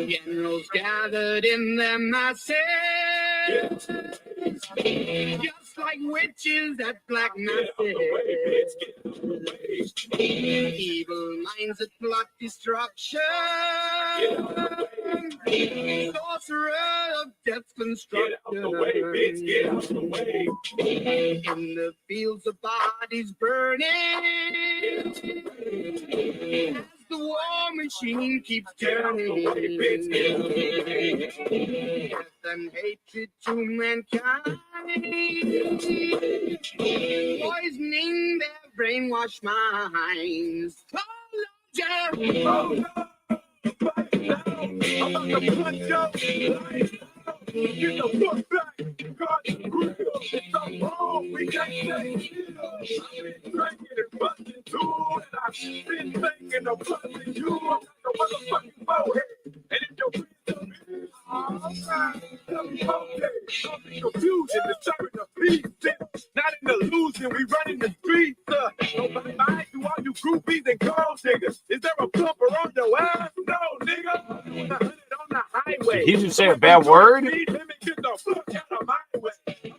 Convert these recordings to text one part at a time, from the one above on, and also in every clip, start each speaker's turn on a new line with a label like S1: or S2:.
S1: Generals gathered in their masses, just like witches at black masses. Evil minds that plot destruction, sorcerer of death's construction. In the fields of bodies burning, the war machine keeps turning. Death and hatred to mankind, poisoning their brainwashed minds. Oh, Lord,
S2: Get the fuck back, God's real. It's a wrong, we can't say it. I've been drinking and busting too, and I've been thinking of busting you. I'm like a motherfucking bowhead, and if your friends tell me, I'm okay. Confusion is serving the peace, not in the illusion. We running the streets. Nobody mind to all you groupies and gold diggers. Is there a bumper on your ass? No, nigga. On the highway.
S3: Did he just say a bad word?
S2: Let me get the fuck out of my way.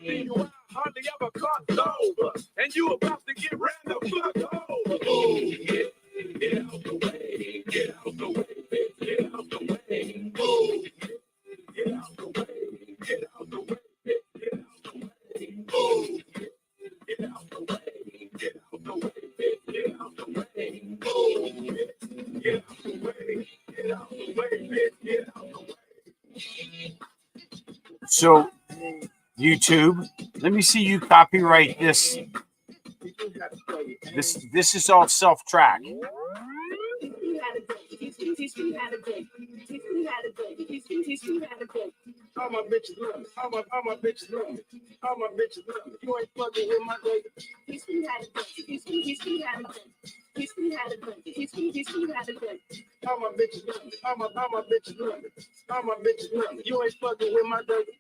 S2: You hardly ever crossed over, and you about to get ran the fuck over. Oh, get out the way, get out the way, get out the way. Oh, get out the way, get out the way, get out the way. Oh, get out the way, get out the way, get out the way. Oh, get out the way, get out the way, get out the way.
S3: So, YouTube, let me see you copyright this. This is all self-track.
S2: All my bitches love me. All my bitches love me. All my bitches love me. You ain't fucking with my baby. All my bitches love me. All my bitches love me. All my bitches love me. You ain't fucking with my baby.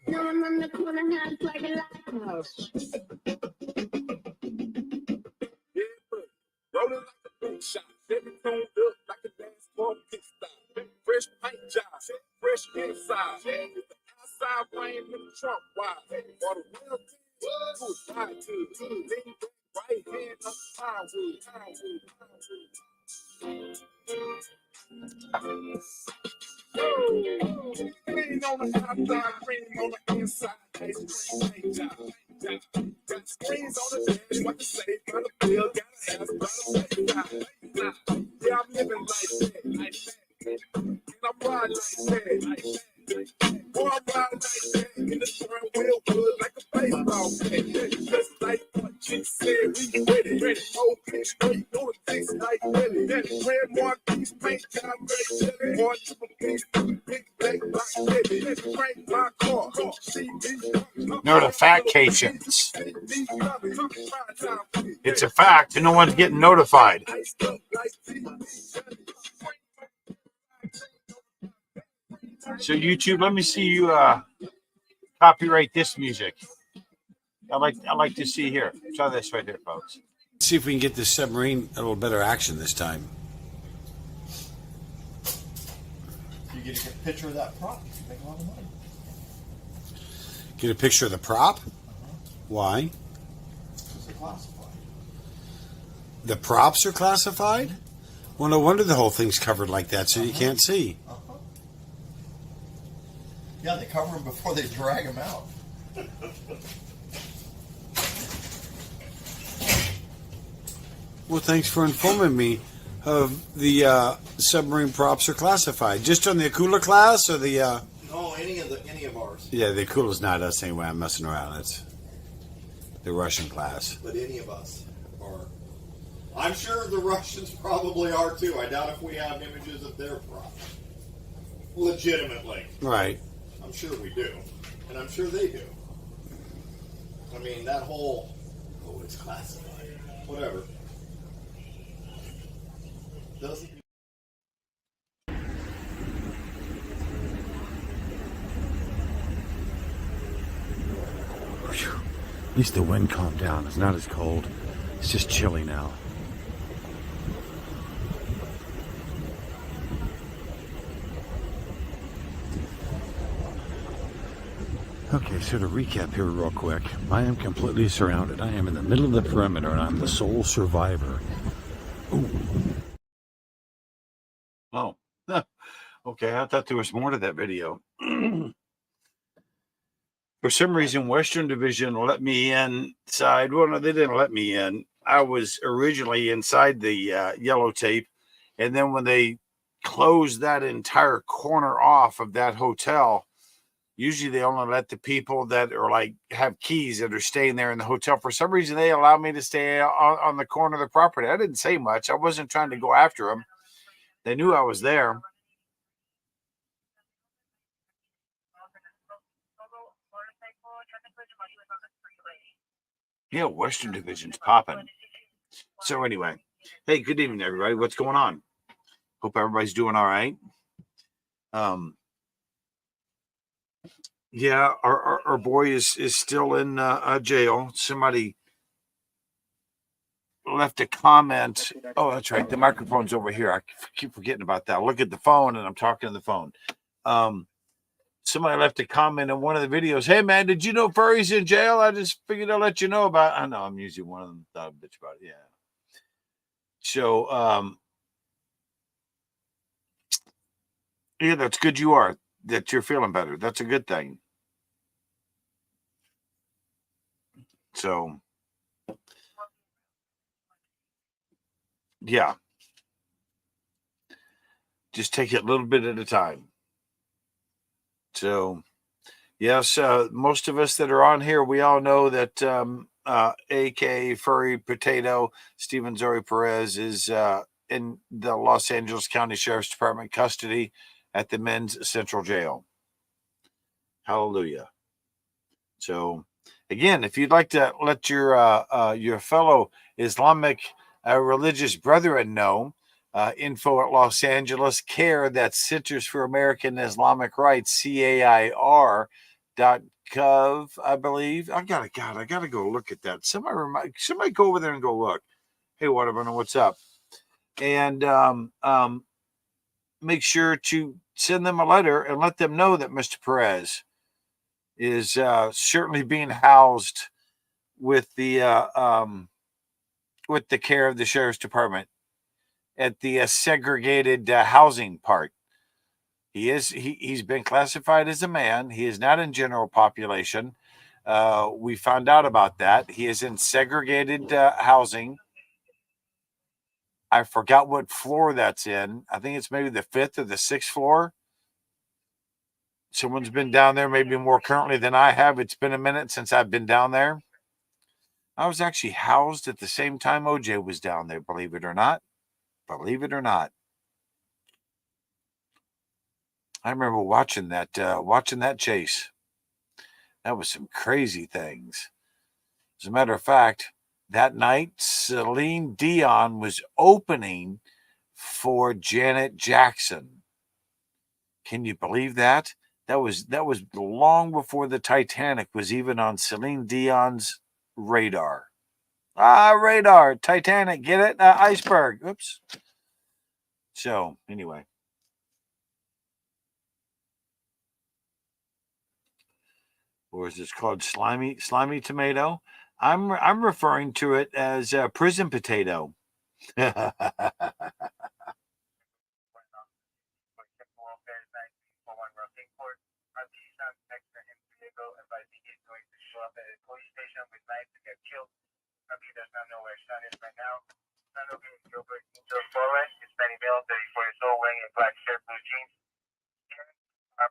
S4: No, I'm on the corner, hands like a lighthouse.
S2: Yeah, rolling like a boot shot. Every toned up like a dance party pit stop. Fresh paint job, fresh inside. The outside frame in the trunk wide. Water well to a side to lean back, right hand up firewood. Green on the outside, green on the inside. Ice cream paint job. Got screens on the dash, what to say, got a bill, got a house, got a place. Yeah, I'm living like that. And I'm riding like that. Boy, I'm riding like that. In the steering wheel good like a baseball bat. Just like what you said, we ready. Whole pitch straight, doing things like Willie. That red Marquis paint job, great jelly. One triple piece, big black box, baby. Let's crank my car.
S3: Notifications. It's a fact, and no one's getting notified. So YouTube, let me see you copyright this music. I like to see here. Try this right here, folks.
S5: See if we can get this submarine a little better action this time.
S6: You get a good picture of that prop, you make a lot of money.
S5: Get a picture of the prop? Why?
S6: Because they're classified.
S5: The props are classified? Well, no wonder the whole thing's covered like that, so you can't see.
S6: Yeah, they cover them before they drag them out.
S5: Well, thanks for informing me of the submarine props are classified. Just on the Akula class or the...
S6: No, any of ours.
S5: Yeah, the Akula's not us anyway. I'm messing around. It's the Russian class.
S6: But any of us are. I'm sure the Russians probably are too. I doubt if we have images of their props. legitimately.
S5: Right.
S6: I'm sure we do. And I'm sure they do. I mean, that whole, oh, it's classified. Whatever. Doesn't.
S5: At least the wind calmed down. It's not as cold. It's just chilly now. Okay, so to recap here real quick, I am completely surrounded. I am in the middle of the perimeter and I'm the sole survivor. Ooh.
S3: Oh, okay. I thought there was more to that video. For some reason, Western Division let me inside. Well, no, they didn't let me in. I was originally inside the yellow tape. And then when they closed that entire corner off of that hotel, usually they only let the people that are like have keys that are staying there in the hotel. For some reason, they allowed me to stay on the corner of the property. I didn't say much. I wasn't trying to go after them. They knew I was there. Yeah, Western Division's popping. So anyway, hey, good evening, everybody. What's going on? Hope everybody's doing all right. Yeah, our boy is still in jail. Somebody left a comment. Oh, that's right. The microphone's over here. I keep forgetting about that. I look at the phone and I'm talking to the phone. Somebody left a comment in one of the videos. Hey, man, did you know Furry's in jail? I just figured I'd let you know about it. I know I'm usually one of them. Thought a bitch about it. Yeah. So, yeah, that's good. That you're feeling better. That's a good thing. So, yeah. Just take it a little bit at a time. So, yes, most of us that are on here, we all know that AK Furry Potato, Steven Zori Perez, is in the Los Angeles County Sheriff's Department custody at the Men's Central Jail. Hallelujah. So, again, if you'd like to let your fellow Islamic religious brethren know, info at Los Angeles CAIR, that's Centers for American Islamic Rights, CAIR.gov, I believe. I gotta go look at that. Somebody go over there and go look. Hey, Waterburner, what's up? And make sure to send them a letter and let them know that Mr. Perez is certainly being housed with the care of the Sheriff's Department at the segregated housing part. He's been classified as a man. He is not in general population. We found out about that. He is in segregated housing. I forgot what floor that's in. I think it's maybe the 5th or the 6th floor. Someone's been down there maybe more currently than I have. It's been a minute since I've been down there. I was actually housed at the same time OJ was down there, believe it or not. Believe it or not. I remember watching that chase. That was some crazy things. As a matter of fact, that night, Celine Dion was opening for Janet Jackson. Can you believe that? That was long before the Titanic was even on Celine Dion's radar. Radar, Titanic, get it? Iceberg. Oops. So, anyway. Or is this called slimy tomato? I'm referring to it as prison potato.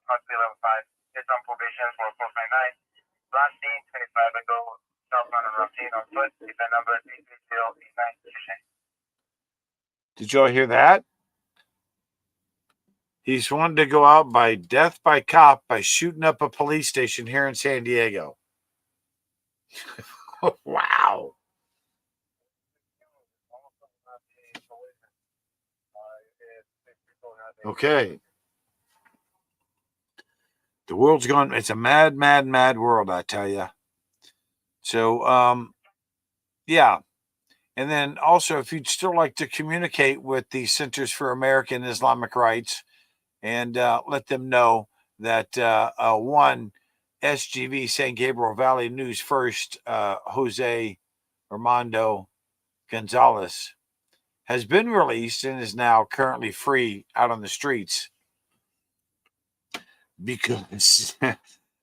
S2: Possibly level 5. It's on probation for 459. Last seen 25 ago, southbound on routine on foot. Event number 33089.
S3: Did y'all hear that? He's wanted to go out by death by cop by shooting up a police station here in San Diego. Wow. Okay. The world's gone. It's a mad, mad, mad world, I tell you. So, yeah. And then also, if you'd still like to communicate with the Centers for American Islamic Rights and let them know that one SGV San Gabriel Valley News First, Jose Armando Gonzalez, has been released and is now currently free out on the streets because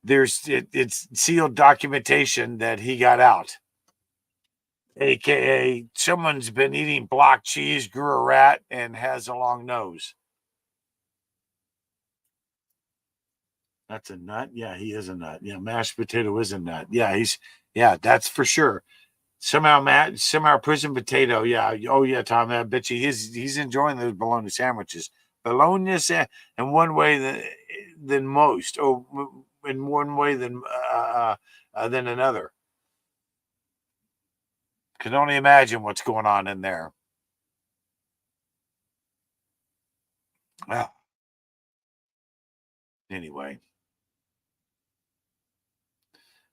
S3: it's sealed documentation that he got out. AKA someone's been eating block cheese, grew a rat, and has a long nose. That's a nut. Yeah, he is a nut. Yeah, mashed potato is a nut. Yeah, that's for sure. Somehow prison potato. Yeah. Oh yeah, Tom, that bitch. He's enjoying those bologna sandwiches. Bologna in one way than most. Oh, in one way than another. Can only imagine what's going on in there. Well, anyway,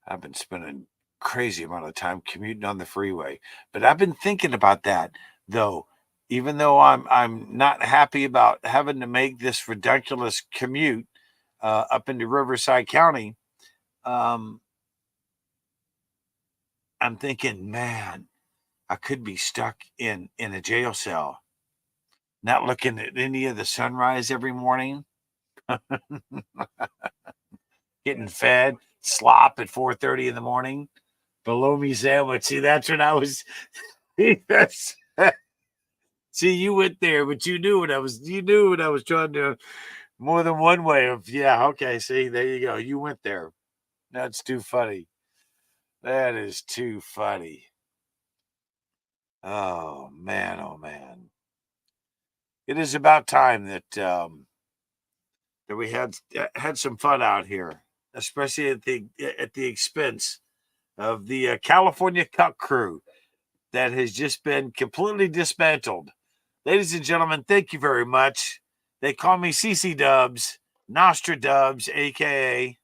S3: I've been spending crazy amount of time commuting on the freeway, but I've been thinking about that though. Even though I'm not happy about having to make this ridiculous commute up into Riverside County, I'm thinking, man, I could be stuck in a jail cell, not looking at any of the sunrise every morning, getting fed slop at 4:30 in the morning, below me sandwich. See, that's what I was. That's, see, you went there, but you knew what I was trying to, more than one way of, yeah, okay, see, there you go. You went there. That's too funny. That is too funny. Oh man, oh man. It is about time that that we had some fun out here, especially at the expense of the California Cup crew that has just been completely dismantled. Ladies and gentlemen, thank you very much. They call me CC Dubs, Nostra Dubs, aka.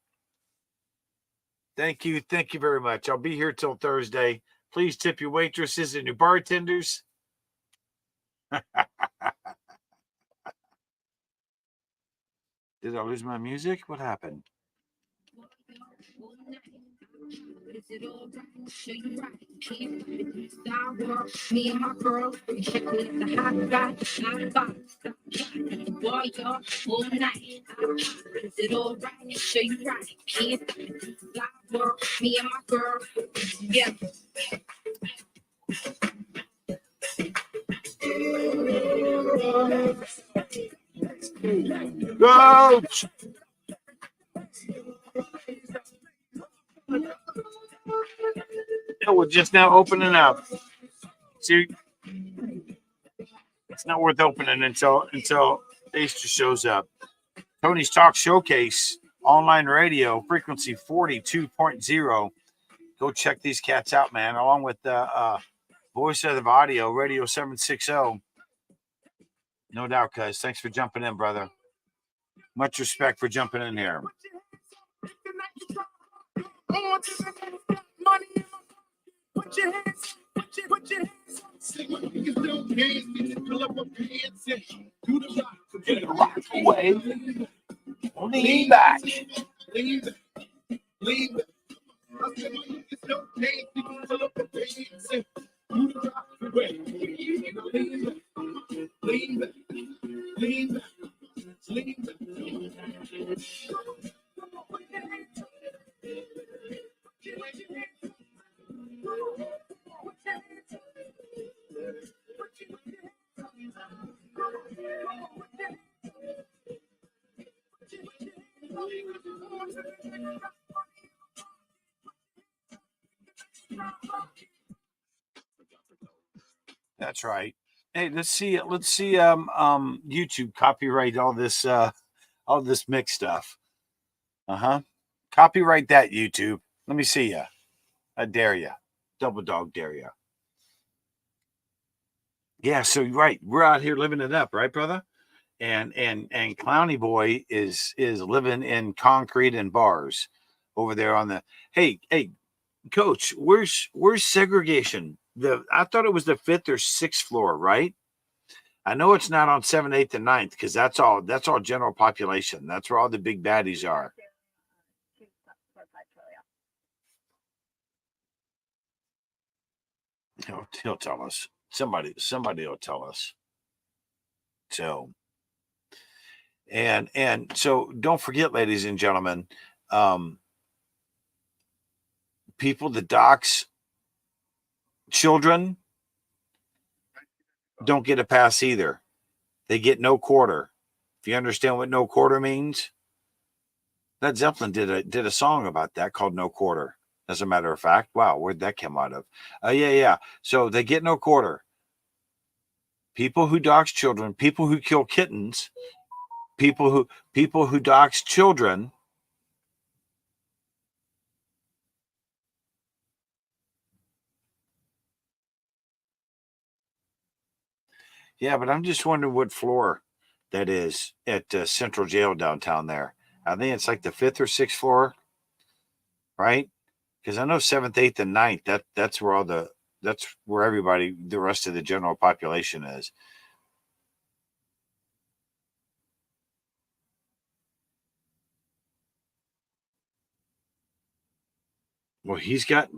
S3: Thank you very much. I'll be here till Thursday. Please tip your waitresses and your bartenders. Did I lose my music? What happened? Is it all right? Show you right. Me and my girl, checking the hot guy, boy, y'all, all night. Is it all right? Show you right. Can't stop. Me and my girl, yeah. Coach! Yeah, we're just now opening up. See, it's not worth opening until Easter shows up. Tony's Talk Showcase, online radio, frequency 42.0. Go check these cats out, man, along with Voice of the Audio, Radio 760. No doubt, cuz. Thanks for jumping in, brother. Much respect for jumping in here. Put your hands, put your hands. Do the rock, get the rock away. Lean back. Lean back. Lean back. Pull up the pants and do the rock away. Lean back. Lean back. Lean back. Lean back. That's right. Hey, let's see. YouTube copyright all this mixed stuff. Uh-huh. Copyright that, YouTube. Let me see ya. I dare ya. Double dog dare ya. Yeah, so right. We're out here living it up, right, brother? And Clowny Boy is living in concrete and bars over there on the hey, coach, where's segregation? I thought it was the 5th or 6th floor, right? I know it's not on 7th, 8th, and 9th because that's all general population. That's where all the big baddies are. He'll tell us. Somebody will tell us. So and so don't forget, ladies and gentlemen, people that dox children don't get a pass either. They get no quarter. If you understand what no quarter means, Led Zeppelin did a song about that called No Quarter. As a matter of fact, wow, where'd that come out of? Yeah. So they get no quarter. People who dox children, people who kill kittens, people who dox children. Yeah, but I'm just wondering what floor that is at Central Jail downtown there. I think it's like the 5th or 6th floor, right? Because I know 7th, 8th, and 9th. That's where everybody, the rest of the general population is. Well, he got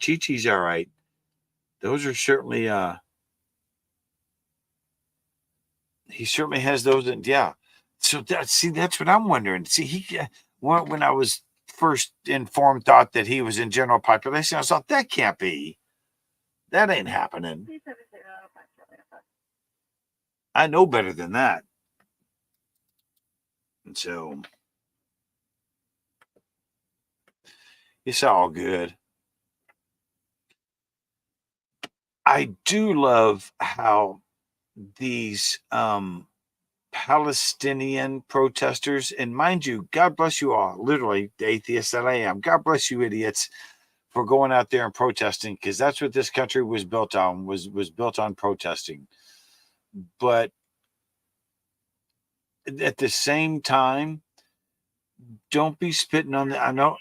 S3: Chi-Chi's all right. Those are certainly he certainly has those, and yeah. So that's what I'm wondering. See, when I was first informed, thought that he was in general population. I thought that can't be. That ain't happening. I know better than that. And so it's all good. I do love how these Palestinian protesters, and mind you, God bless you all, literally the atheists that I am, God bless you idiots for going out there and protesting, because that's what this country was built on, was built on protesting. But at the same time, don't be spitting on I know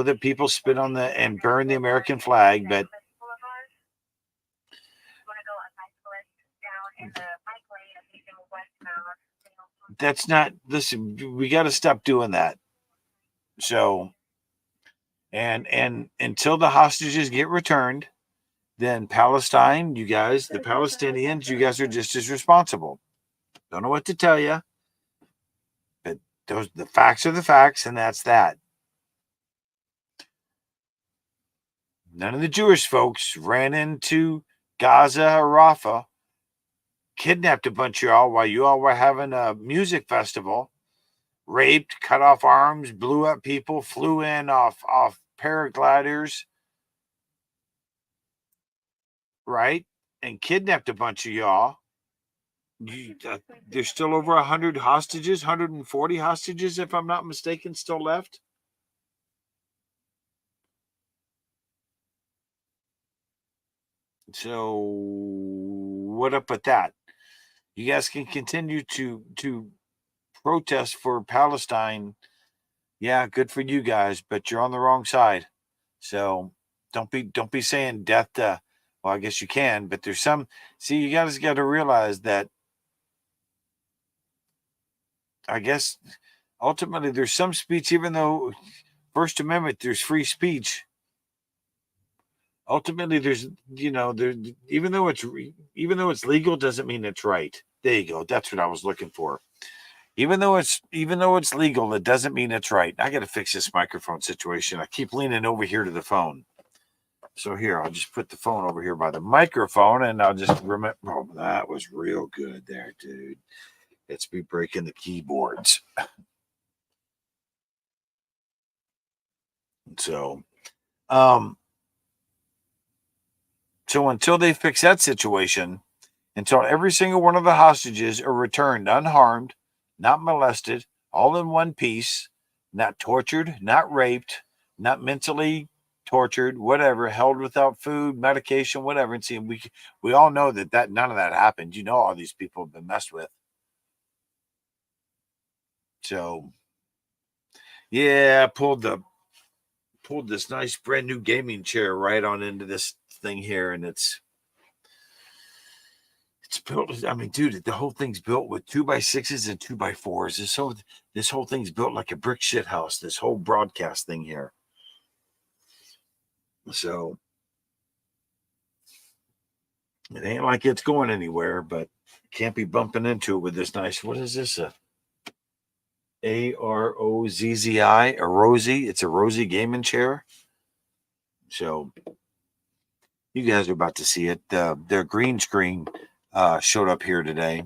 S3: that people spit on and burn the American flag, but that's not, listen, we got to stop doing that. So, and until the hostages get returned, then Palestine, you guys, the Palestinians, you guys are just as responsible. Don't know what to tell you, but the facts are the facts, and that's that. None of the Jewish folks ran into Gaza or Rafah, kidnapped a bunch of y'all while you all were having a music festival, raped, cut off arms, blew up people, flew in off paragliders, right? And kidnapped a bunch of y'all. There's still over 100 hostages, 140 hostages, if I'm not mistaken, still left. So what up with that? You guys can continue to protest for Palestine. Yeah, good for you guys, but you're on the wrong side. So don't be saying death to, well, I guess you can, but there's some, see, you guys got to realize that I guess ultimately there's some speech, even though First Amendment, there's free speech. Ultimately, there's, even though it's legal, doesn't mean it's right. There you go. That's what I was looking for. Even though it's legal, it doesn't mean it's right. I got to fix this microphone situation. I keep leaning over here to the phone. So here, I'll just put the phone over here by the microphone, and I'll just remember. Oh, that was real good there, dude. Let's be breaking the keyboards. So, so until they fix that situation, until every single one of the hostages are returned unharmed, not molested, all in one piece, not tortured, not raped, not mentally tortured, whatever, held without food, medication, whatever. And see, we all know that none of that happened. You know, all these people have been messed with. So, yeah, pulled this nice brand new gaming chair right on into this thing here, and it's built. I mean, dude, the whole thing's built with 2x6s and 2x4s. This whole thing's built like a brick shit house. This whole broadcast thing here. So it ain't like it's going anywhere, but can't be bumping into it with this nice. What is this? AROZZI, a Rosie. It's a Rosie gaming chair. So you guys are about to see it. Their green screen showed up here today.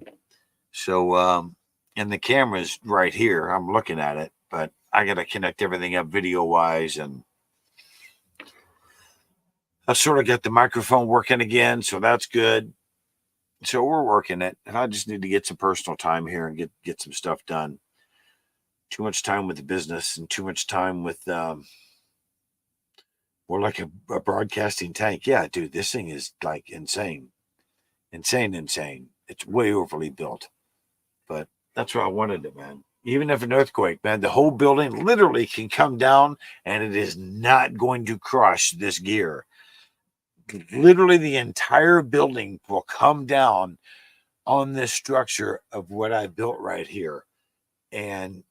S3: So and the camera's right here. I'm looking at it, but I got to connect everything up video wise, and I sort of got the microphone working again, so that's good. So we're working it, and I just need to get some personal time here and get some stuff done. Too much time with the business and too much time with we're like a broadcasting tank. Yeah, dude, this thing is like insane. It's way overly built, but that's what I wanted it, man. Even if an earthquake, man, the whole building literally can come down and it is not going to crush this gear. Literally the entire building will come down on this structure of what I built right here. And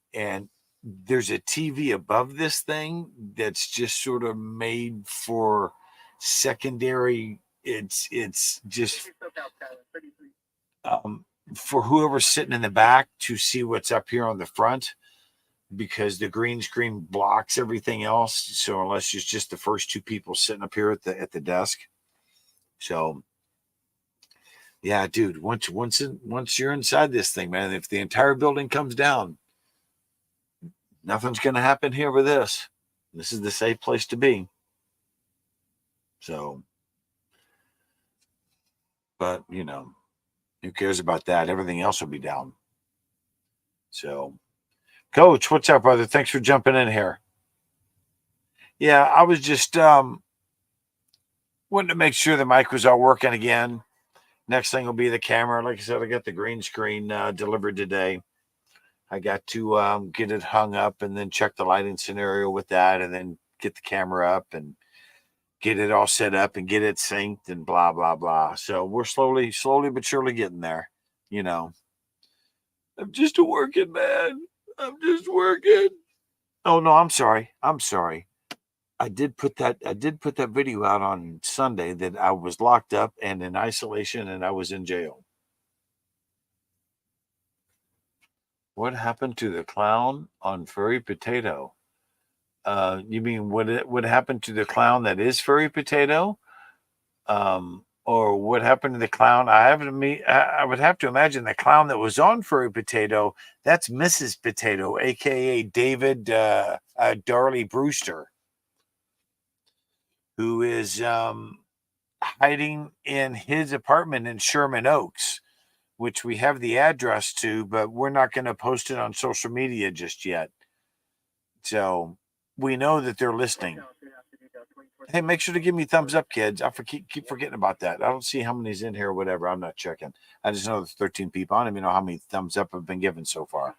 S3: there's a TV above this thing that's just sort of made for secondary. It's just for whoever's sitting in the back to see what's up here on the front, because the green screen blocks everything else. So unless it's just the first two people sitting up here at the desk. So yeah, dude, once you're inside this thing, man, if the entire building comes down, nothing's going to happen here with this. This is the safe place to be. So, but you know, who cares about that? Everything else will be down. So, Coach, what's up, brother? Thanks for jumping in here. Yeah, I was just wanting to make sure the mic was all working again. Next thing will be the camera. Like I said, I got the green screen delivered today. I got to get it hung up and then check the lighting scenario with that, and then get the camera up and get it all set up and get it synced and blah, blah, blah. So we're slowly but surely getting there. You know, I'm just a working man. I'm just working. Oh no, I'm sorry. I did put that video out on Sunday that I was locked up and in isolation and I was in jail. What happened to the clown on Furry Potato? You mean what happened to the clown that is Furry Potato? Or what happened to the clown? I would have to imagine the clown that was on Furry Potato, that's Mrs. Potato, aka David Darley Brewster, who is hiding in his apartment in Sherman Oaks, which we have the address to, but we're not going to post it on social media just yet. So we know that they're listening. Hey, make sure to give me thumbs up, kids. I keep forgetting about that. I don't see how many's in here or whatever. I'm not checking. I just know there's 13 people. I don't even know how many thumbs up have been given so far.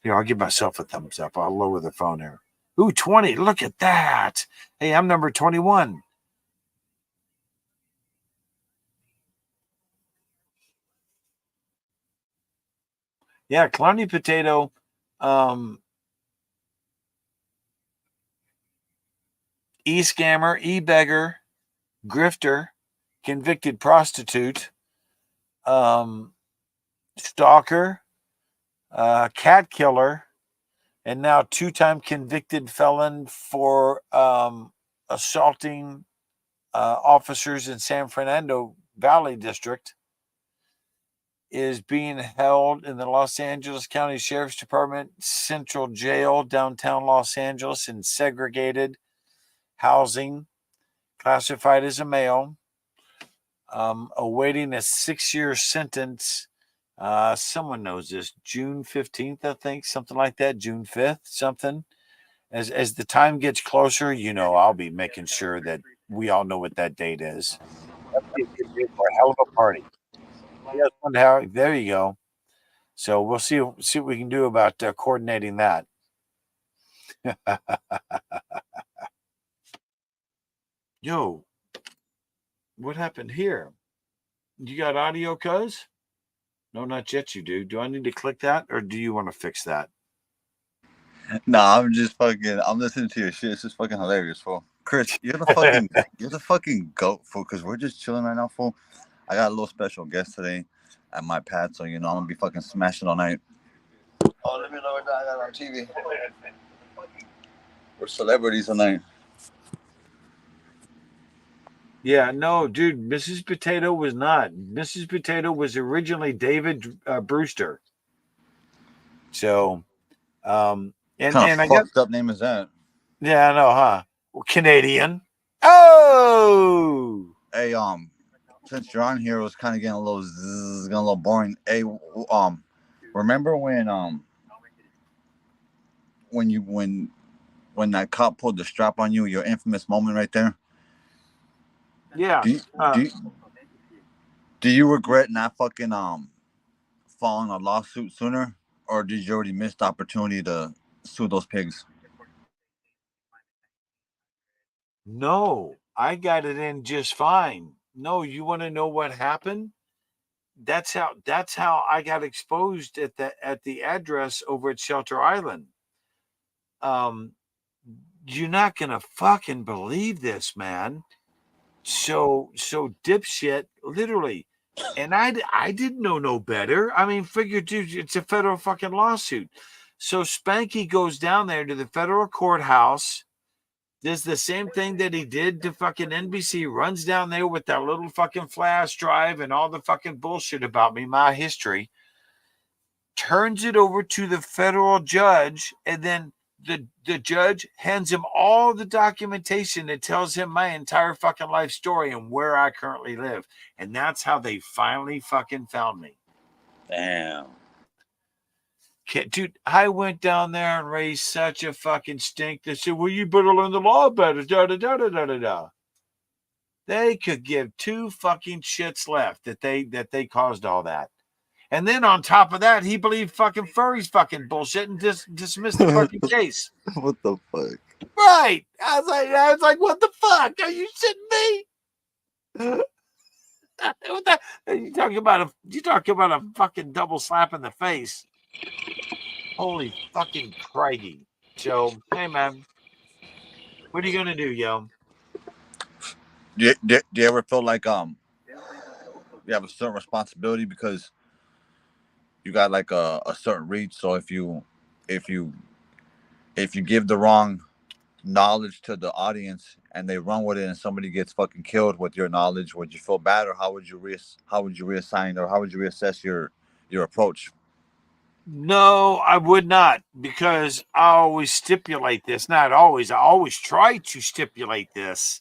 S3: Here, I'll give myself a thumbs up. I'll lower the phone here. Ooh, 20. Look at that. Hey, I'm number 21. Yeah, Clowny Potato. E-scammer, e-beggar, grifter, convicted prostitute, stalker, cat killer, and now 2-time convicted felon for assaulting officers in San Fernando Valley District, is being held in the Los Angeles County Sheriff's Department Central Jail, downtown Los Angeles, in segregated housing, classified as a male. awaiting a 6-year sentence. Someone knows this. June 15th, I think, something like that. June 5th, something. As the time gets closer, I'll be making sure that we all know what that date is. That'd be a good day for a hell of a party. Yes, there you go. So we'll see what we can do about coordinating that. Yo, what happened here? You got audio, cuz? No, not yet. You do. Do I need to click that, or do you want to fix that?
S7: Nah, I'm listening to your shit. It's just fucking hilarious, fool. Chris, you're the fucking goat, fool. Because we're just chilling right now, fool. I got a little special guest today at my pad, so I'm gonna be fucking smashing all night. Oh, let me know what I got on TV. We're celebrities tonight.
S3: Yeah, no, dude. Mrs. Potato was not. Mrs. Potato was originally David Brewster. So, and I got
S7: fucked up name is that?
S3: Yeah, I know, huh? Well, Canadian. Oh,
S7: hey, since you're on here, it was kind of getting a little boring. Hey, remember when that cop pulled the strap on you? Your infamous moment right there.
S3: Yeah.
S7: Do you regret not fucking filing a lawsuit sooner, or did you already miss the opportunity to sue those pigs?
S3: No, I got it in just fine. No, you want to know what happened? That's how I got exposed at the address over at Shelter Island. You're not gonna fucking believe this, man. So dipshit, literally. And I didn't know no better. I mean, figure, dude, it's a federal fucking lawsuit. So Spanky goes down there to the federal courthouse, does the same thing that he did to fucking NBC, runs down there with that little fucking flash drive and all the fucking bullshit about me, my history, turns it over to the federal judge, and then the judge hands him all the documentation that tells him my entire fucking life story and where I currently live. And that's how they finally fucking found me.
S7: Damn.
S3: Dude, I went down there and raised such a fucking stink. They said, well, you better learn the law better. Da, da, da, da, da, da, da. They could give two fucking shits left that they caused all that. And then on top of that, he believed fucking Furry's fucking bullshit and dismissed the fucking case.
S7: What the fuck?
S3: Right. I was like, what the fuck? Are you shitting me? What the, you talking about a fucking double slap in the face. Holy fucking crikey. So, hey man, what are you gonna do, yo?
S7: Do you ever feel like you have a certain responsibility because you got like a certain reach? So if you give the wrong knowledge to the audience and they run with it and somebody gets fucking killed with your knowledge, would you feel bad, or how would you reassign, or how would you reassess your approach?
S3: No, I would not, because I always stipulate this. Not always. I always try to stipulate this,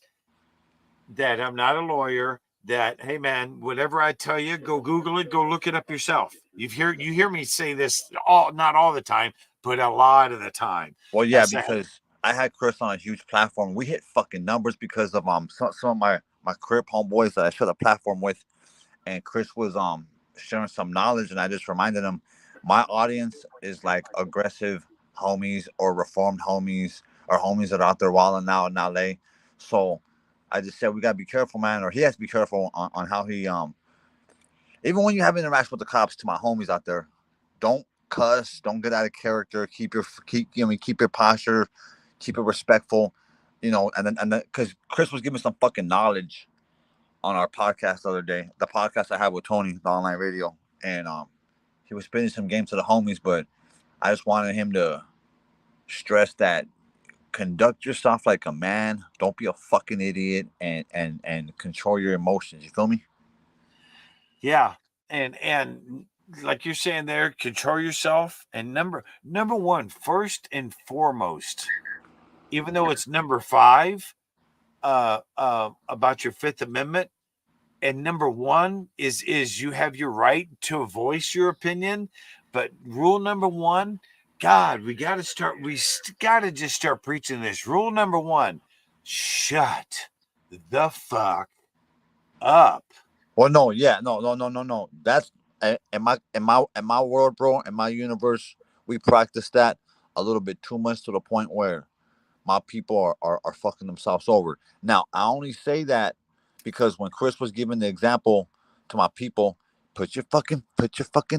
S3: that I'm not a lawyer, that, hey, man, whatever I tell you, go Google it, go look it up yourself. You hear me say this not all the time, but a lot of the time.
S7: Well, yeah, because I had Chris on a huge platform. We hit fucking numbers because of some of my crib homeboys that I shared a platform with, and Chris was sharing some knowledge, and I just reminded him, my audience is like aggressive homies or reformed homies or homies that are out there wilding now in LA. So I just said we gotta be careful, man, or he has to be careful on how he even when you have interaction with the cops. To my homies out there, don't cuss, don't get out of character, keep your posture, keep it respectful, and then because Chris was giving some fucking knowledge on our podcast the other day, the podcast I have with Tony, the online radio, and he was spitting some game to the homies, but I just wanted him to stress that conduct yourself like a man, don't be a fucking idiot, and control your emotions. You feel me?
S3: Yeah, and like you're saying there, control yourself. And number one, first and foremost, even though it's number 5, about your Fifth Amendment, And number one is you have your right to voice your opinion, but rule number one, God, we got to just start preaching this. Rule number one, shut the fuck up.
S7: Well, no, yeah, no. That's in my world, bro. In my universe, we practice that a little bit too much to the point where my people are fucking themselves over. Now, I only say that because when Chris was giving the example to my people, put your fucking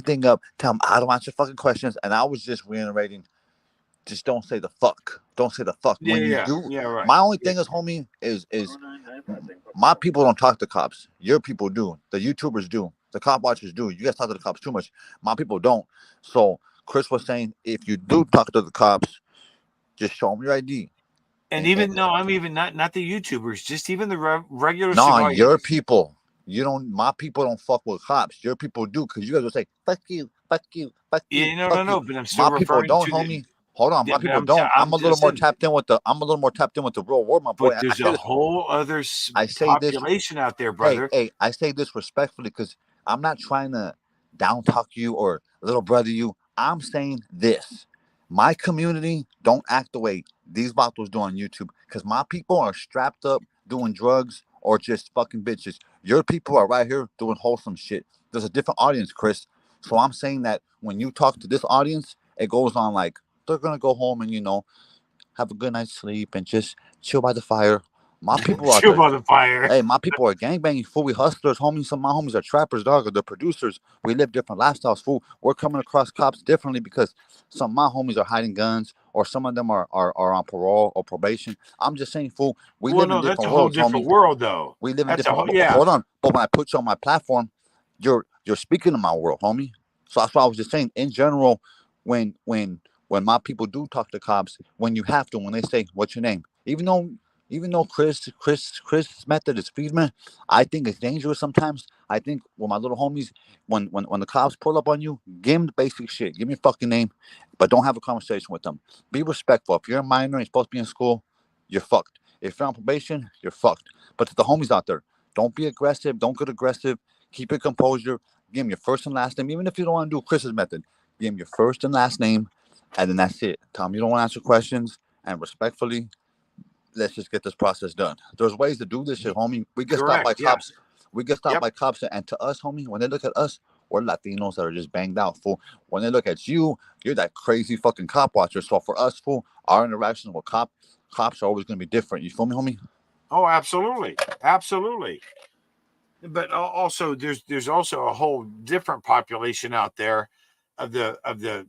S7: thing up. Tell them I don't answer fucking questions, and I was just reiterating. Just don't say the fuck. Don't say the fuck.
S3: Yeah,
S7: When you
S3: yeah,
S7: do,
S3: yeah, right.
S7: my only thing is, homie, is my people don't talk to cops. Your people do. The YouTubers do. The cop watchers do. You guys talk to the cops too much. My people don't. So Chris was saying, if you do talk to the cops, just show them your ID.
S3: And even no, I'm even not the YouTubers, just even the regular
S7: No,
S3: civilians.
S7: your people. You don't. My people don't fuck with cops. Your people do, because you guys will say fuck you, fuck you, fuck you.
S3: Yeah,
S7: fuck
S3: no.
S7: you.
S3: But I'm still
S7: My people
S3: referring
S7: don't,
S3: to
S7: homie. Hold on,
S3: Yeah,
S7: my
S3: but
S7: people
S3: I'm
S7: don't. I'm a little
S3: just
S7: more
S3: saying-
S7: tapped in with the. I'm a little more tapped in with the real world, my boy.
S3: But there's
S7: I say
S3: a
S7: this-
S3: whole other
S7: I say this-
S3: population out there, brother.
S7: Hey, I say this respectfully because I'm not trying to down talk you or little brother you. I'm saying this. My community don't act the way these bottles do on YouTube, because my people are strapped up doing drugs or just fucking bitches. Your people are right here doing wholesome shit. There's a different audience, Chris. So I'm saying that when you talk to this audience, it goes on like they're gonna go home and have a good night's sleep and just chill by the fire. My people are
S3: Chill by the fire.
S7: Hey, my people are gangbanging, fool. We hustlers, homies. Some of my homies are trappers, dog, or they're producers. We live different lifestyles, fool. We're coming across cops differently because some of my homies are hiding guns, or some of them are on parole or probation. I'm just saying, fool. We live in
S3: that's
S7: different
S3: a whole
S7: worlds,
S3: different
S7: homie.
S3: world, though.
S7: We live in
S3: That's a
S7: different.
S3: whole- yeah.
S7: Hold on, but when I put you on my platform, you're speaking to my world, homie. So that's why I was just saying. In general, when my people do talk to cops, when you have to, when they say, "What's your name?" Even though Chris' method is Friedman, I think it's dangerous sometimes. I think with my little homies, when the cops pull up on you, give them the basic shit. Give me your fucking name, but don't have a conversation with them. Be respectful. If you're a minor and you're supposed to be in school, you're fucked. If you're on probation, you're fucked. But to the homies out there, don't be aggressive. Don't get aggressive. Keep your composure. Give them your first and last name. Even if you don't want to do Chris's method, give them your first and last name, and then that's it. Tell them you don't want to answer questions, and respectfully, let's just get this process done. There's ways to do this shit, homie. We get stopped by
S3: Correct, yeah.
S7: cops. We get stopped
S3: Yep.
S7: by cops, and to us, homie, when they look at us, we're Latinos that are just banged out, fool. When they look at you, you're that crazy fucking cop watcher. So for us, fool, our interactions with cops are always gonna be different. You feel me, homie?
S3: Oh, absolutely, absolutely. But also, there's also a whole different population out there of the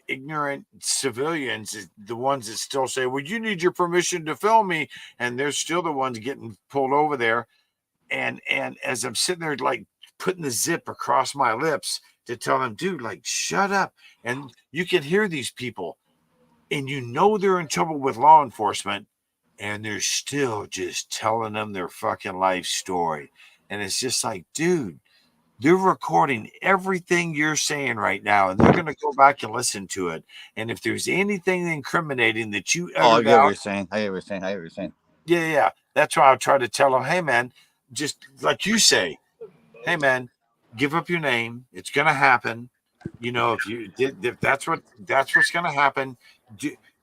S3: ignorant civilians, the ones that still say, "Well, you need your permission to film me," and they're still the ones getting pulled over there. And as I'm sitting there, like putting the zip across my lips to tell them, "Dude, like, shut up," and you can hear these people, and they're in trouble with law enforcement, and they're still just telling them their fucking life story. And it's just like, dude, they're recording everything you're saying right now, and they're going to go back and listen to it. And if there's anything incriminating that you
S7: Oh, I
S3: uttered
S7: get what
S3: out,
S7: you're saying. I hear what you're saying.
S3: yeah, that's why I try to tell them, hey, man, just like you say, hey, man, give up your name. It's going to happen. If that's what's going to happen,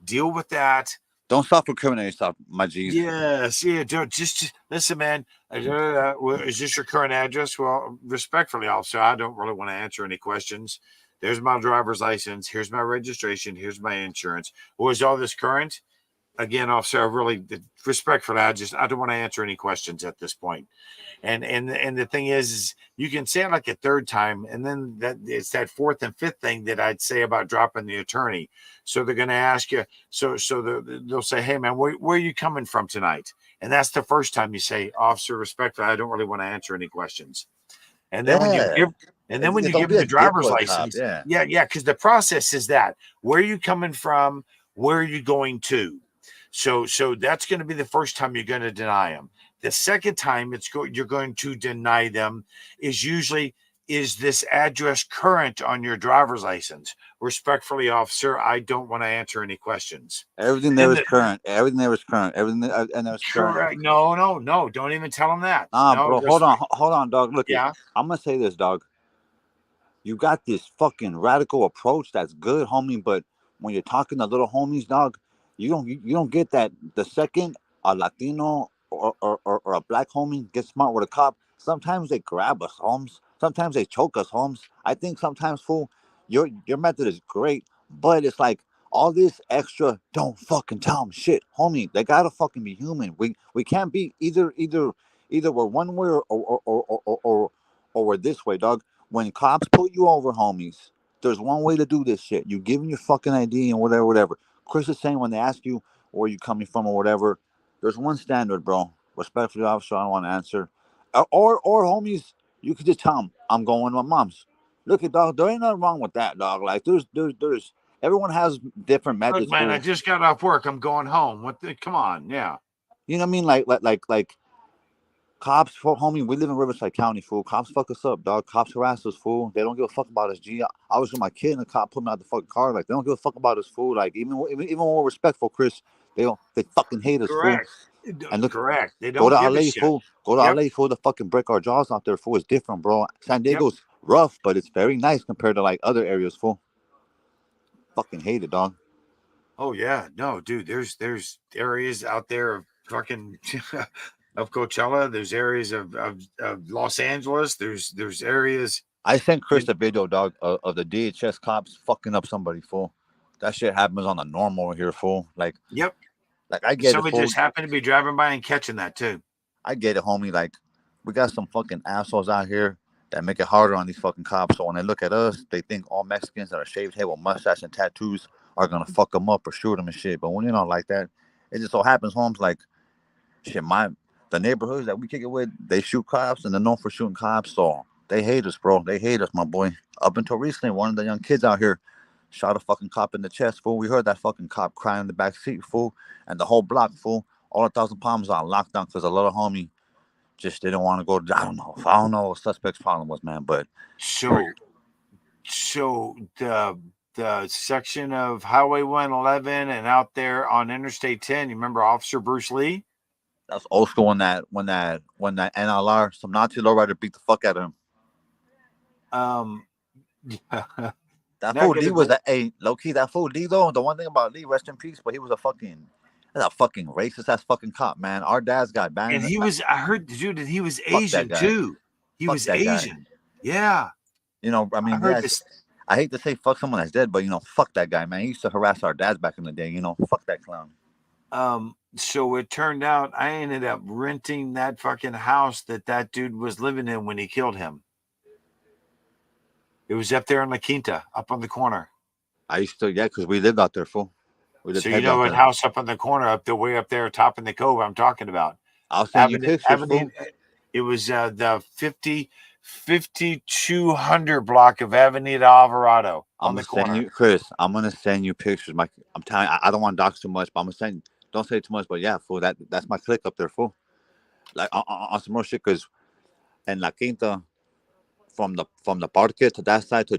S3: deal with that.
S7: Don't self-incriminate yourself, my G's.
S3: Yes, yeah. Just listen, man. Is this your current address? Well, respectfully, officer, I don't really want to answer any questions. There's my driver's license. Here's my registration. Here's my insurance. Well, is all this current? Again, officer, I really respectfully, I don't want to answer any questions at this point. And the thing is you can say it like a third time, and then it's that fourth and fifth thing that I'd say about dropping the attorney. So they're going to ask you. So they'll say, "Hey, man, where are you coming from tonight?" And that's the first time you say, "Officer, respectfully, I don't really want to answer any questions." And then when you give them the driver's license, yeah, because the process is that where are you coming from, where are you going to? So that's going to be the first time you're going to deny them. The second time you're going to deny them is usually is this address current on your driver's license? Respectfully, officer, I don't want to answer any questions.
S7: Everything there
S3: And
S7: is
S3: the,
S7: current. Everything there is current. Everything and there's current.
S3: correct. No. Don't even tell them that.
S7: Nah,
S3: No,
S7: bro. Hold on, dog. Look,
S3: yeah.
S7: I'm gonna say this, dog. You got this fucking radical approach that's good, homie. But when you're talking to little homies, dog, you don't get that. The second a Latino or a black homie gets smart with a cop, sometimes they grab us, homes. Sometimes they choke us, homes. I think sometimes, fool, your method is great, but it's like all this extra. Don't fucking tell them shit, homie. They gotta fucking be human. We can't be either we're one way or we're this way, dog. When cops pull you over, homies, there's one way to do this shit. You give them your fucking ID and whatever. Chris is saying when they ask you where you coming from or whatever, there's one standard, bro. Respectfully, officer, I don't want to answer. Or homies, you could just tell them, I'm going to my mom's. Look at dog, there ain't nothing wrong with that, dog. Like there's everyone has different
S3: Look,
S7: methods.
S3: man, I
S7: Fool.
S3: just got off work. I'm going home. Come on, yeah.
S7: You know what I mean? Like cops, homie, we live in Riverside County, fool. Cops fuck us up, dog. Cops harass us, fool. They don't give a fuck about us, G. I was with my kid and the cop put me out the fucking car. Like, they don't give a fuck about us, fool. Like, even when we're respectful, Chris, they fucking hate us, fool.
S3: Correct.
S7: And look,
S3: Correct. They
S7: go
S3: don't
S7: to
S3: give a
S7: LA,
S3: shit.
S7: fool. Go to
S3: Yep.
S7: LA, fool, to fucking break our jaws out there, fool. It's different, bro. San
S3: Yep.
S7: Diego's rough, but it's very nice compared to, like, other areas, fool. Fucking hate it, dog.
S3: Oh yeah, no, dude. There's areas out there of fucking of Coachella. There's areas of Los Angeles. There's areas.
S7: I sent Chris a video, dog, of the DHS cops fucking up somebody, fool. That shit happens on the normal here, fool. Like
S3: Yep.
S7: I get
S3: Somebody
S7: it, fool.
S3: just happened to be driving by and catching that too.
S7: I get it, homie. Like, we got some fucking assholes out here that make it harder on these fucking cops. So when they look at us, they think all Mexicans that are shaved head with mustache and tattoos are gonna fuck them up or shoot them and shit. But when you're not like that, it just so happens, homes, like, shit, the neighborhoods that we kick it with, they shoot cops and they're known for shooting cops. So they hate us, bro. They hate us, my boy. Up until recently, one of the young kids out here shot a fucking cop in the chest, fool. We heard that fucking cop crying in the back seat, fool. And the whole block, fool, all 1,000 Palms on lockdown because a little homie just didn't want to go. I don't know what suspect's problem was, man. But
S3: So the section of Highway 111 and out there on Interstate 10. You remember Officer Bruce Lee?
S7: that's old school when that NLR, some Nazi lowrider beat the fuck out of him. That
S3: Not
S7: fool
S3: gonna
S7: Lee was
S3: go-
S7: low key. That fool Lee though. The one thing about Lee, rest in peace, but he was a fucking racist ass fucking cop, man. Our dads got banned.
S3: and he was. I heard, dude, that he was
S7: that
S3: Asian
S7: guy.
S3: too. He
S7: Fuck
S3: was
S7: that guy.
S3: Asian. Yeah,
S7: You know, I mean,
S3: I heard
S7: yeah,
S3: this.
S7: I hate to say fuck someone that's dead, but you know, fuck that guy, man. He used to harass our dads back in the day. You know, fuck that clown.
S3: So it turned out I ended up renting that fucking house that dude was living in when he killed him. It was up there in La Quinta, up on the corner.
S7: I used to, because we lived out there, fool. We lived
S3: So you
S7: heavy
S3: know
S7: out
S3: what
S7: there.
S3: house up on the corner, up the way up there, top in the cove I'm talking about.
S7: I'll send you pictures,
S3: Avenue,
S7: fool.
S3: it was the 5200 block of Avenida Alvarado on
S7: I'm
S3: the
S7: gonna send
S3: corner.
S7: you, Chris. I'm gonna send you pictures. I'm telling you, I don't want to dox too much, but I'm gonna send. Don't say too much, but yeah, fool. That's my click up there, fool. Like on some more shit, cause in La Quinta, from the parque to that side to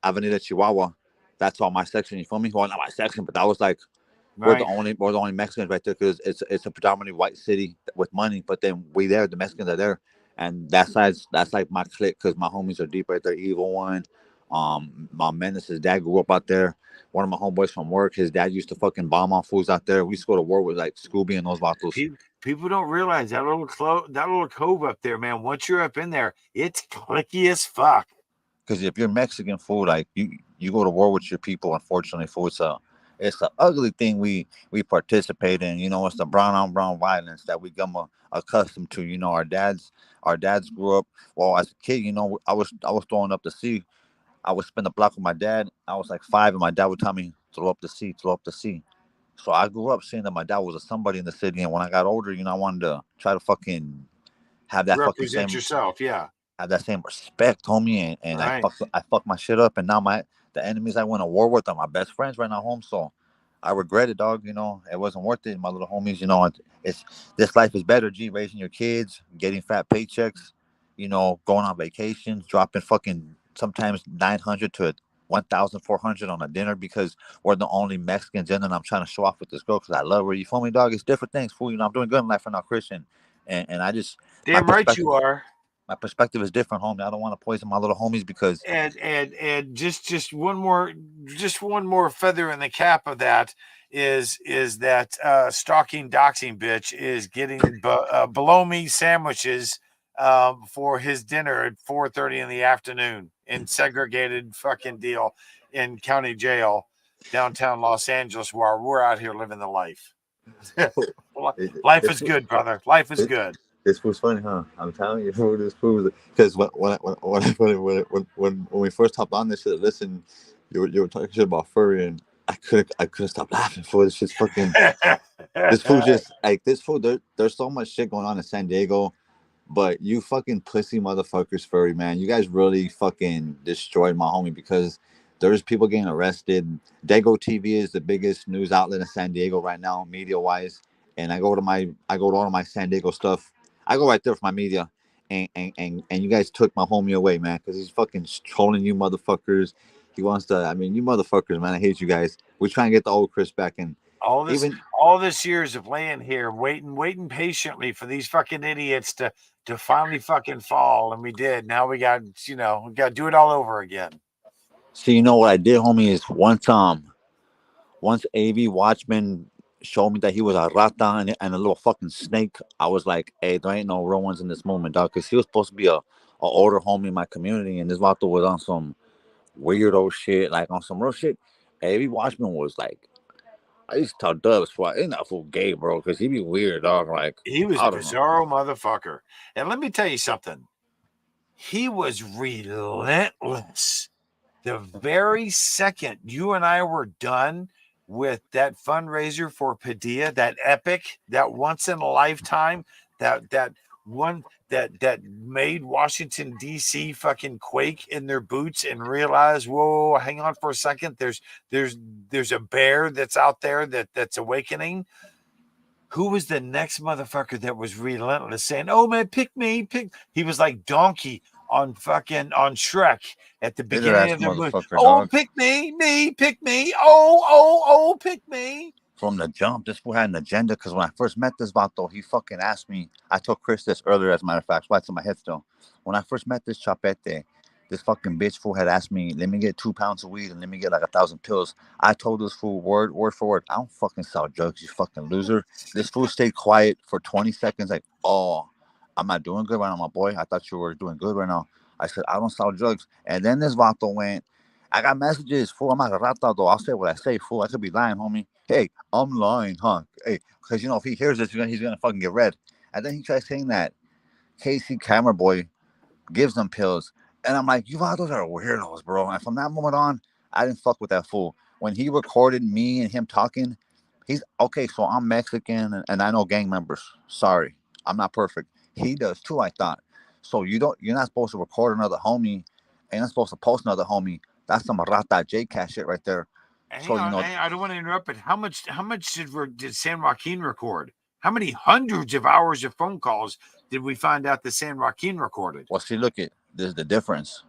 S7: Avenida Chihuahua, that's all my section. You feel me? Well, not my section, but that was like
S3: Right.
S7: we're the only Mexicans right there because it's a predominantly white city with money. But then the Mexicans are there, and that's like my clique because my homies are deep right there. Evil One, my Menace's dad grew up out there. One of my homeboys from work, his dad used to fucking bomb on fools out there. We used to go to war with like Scooby and those vatos.
S3: People don't realize that little cove up there, man. Once you're up in there, it's clicky as fuck.
S7: Because if you're Mexican, fool, like you go to war with your people. Unfortunately, fool, it's an ugly thing we participate in. You know, it's the brown on brown violence that we become accustomed to. You know, our dads grew up. Well, as a kid, you know, I was throwing up the sea. I would spin the block with my dad. I was like 5, and my dad would tell me, throw up the sea, throw up the sea. So I grew up seeing that my dad was a somebody in the city, and when I got older, you know, I wanted to try to fucking have that fucking
S3: Represent
S7: same
S3: yourself, yeah.
S7: have that same respect, homie, and
S3: Right.
S7: I fucked my shit up, and now the enemies I went to war with are my best friends right now, home. So I regret it, dog. You know, it wasn't worth it. My little homies, you know, it's this life is better. G, raising your kids, getting fat paychecks, you know, going on vacations, dropping fucking sometimes 900 to 1,400 on a dinner because we're the only Mexicans in, and I'm trying to show off with this girl because I love her. You feel me, dog? It's different things, fool. You know, I'm doing good in life right now, Christian, and I just my
S3: Damn right
S7: perspective
S3: you are.
S7: my perspective is different, homie. I don't want to poison my little homies because
S3: And just one more feather in the cap of that is that stalking doxing bitch is getting below me sandwiches for his dinner at 4:30 in the afternoon in segregated fucking deal in county jail downtown Los Angeles while we're out here living the life. Life is good, brother. Life is good.
S7: this was funny, huh? I'm telling you, fool, this fool. Because when we first hopped on this shit, listen, you were talking shit about furry, and I couldn't stop laughing for this shit's fucking. This fool just like this fool. There's so much shit going on in San Diego, but you fucking pussy motherfuckers, furry man. You guys really fucking destroyed my homie because there's people getting arrested. Dago TV is the biggest news outlet in San Diego right now, media wise. And I go to all of my San Diego stuff. I go right there for my media. And you guys took my homie away, man, because he's fucking trolling you motherfuckers. He wants to. I mean, you motherfuckers, man. I hate you guys. We try and get the old Chris back, and
S3: all this
S7: even
S3: all this years of laying here waiting patiently for these fucking idiots to finally fucking fall, and we did. Now we got we got to do it all over again.
S7: so you know what I did, homie, is once AV Watchman showed me that he was a rata and a little fucking snake, I was like, hey, there ain't no real ones in this moment, dog. Because he was supposed to be a older homie in my community, and this vato was on some weirdo shit, like on some real shit. AV Watchman was like, I used to tell Dubs, ain't that fool gay, bro, because he be weird, dog. Like,
S3: He was
S7: I don't know.
S3: bizarro motherfucker, and let me tell you something. He was relentless. The very second you and I were done with that fundraiser for Padilla, that epic, that once in a lifetime, that one that made Washington D.C. fucking quake in their boots and realize, whoa, hang on for a second. There's a bear that's out there that's awakening. Who was the next motherfucker that was relentless saying, "Oh man, pick me, pick"? He was like Donkey on Shrek at the
S7: Bitter
S3: beginning
S7: ass
S3: of the movie.
S7: motherfucker,
S3: Oh,
S7: dog.
S3: pick me, pick me. Oh, pick me.
S7: From the jump, this fool had an agenda. Because when I first met this vato, he fucking asked me. I told Chris this earlier, as a matter of fact. Why it's in my head still. When I first met this chapete, this fucking bitch fool had asked me, "Let me get 2 pounds of weed and let me get like 1,000 pills." I told this fool word for word, "I don't fucking sell drugs, you fucking loser." This fool stayed quiet for 20 seconds, like, "Oh, I'm not doing good right now, my boy. I thought you were doing good right now." I said, "I don't sell drugs." And then this vato went, "I got messages, fool. I'm not a rata though. I'll say what I say, fool. I could be lying, homie. Hey, I'm lying, huh? Hey, because if he hears this, he's gonna fucking get red." And then he tries saying that KC Camera Boy gives them pills. And I'm like, you vatos are weirdos, bro. And from that moment on, I didn't fuck with that fool. When he recorded me and him talking, he's okay. So I'm Mexican and I know gang members. Sorry, I'm not perfect. He does too, I thought. So you're not supposed to record another homie. And you're not supposed to post another homie. That's some rata J cat shit right there.
S3: Hang
S7: So
S3: on, I don't want to interrupt, but how much did San Joaquin record? How many hundreds of hours of phone calls did we find out that San Joaquin recorded?
S7: well, see, look at this is the difference.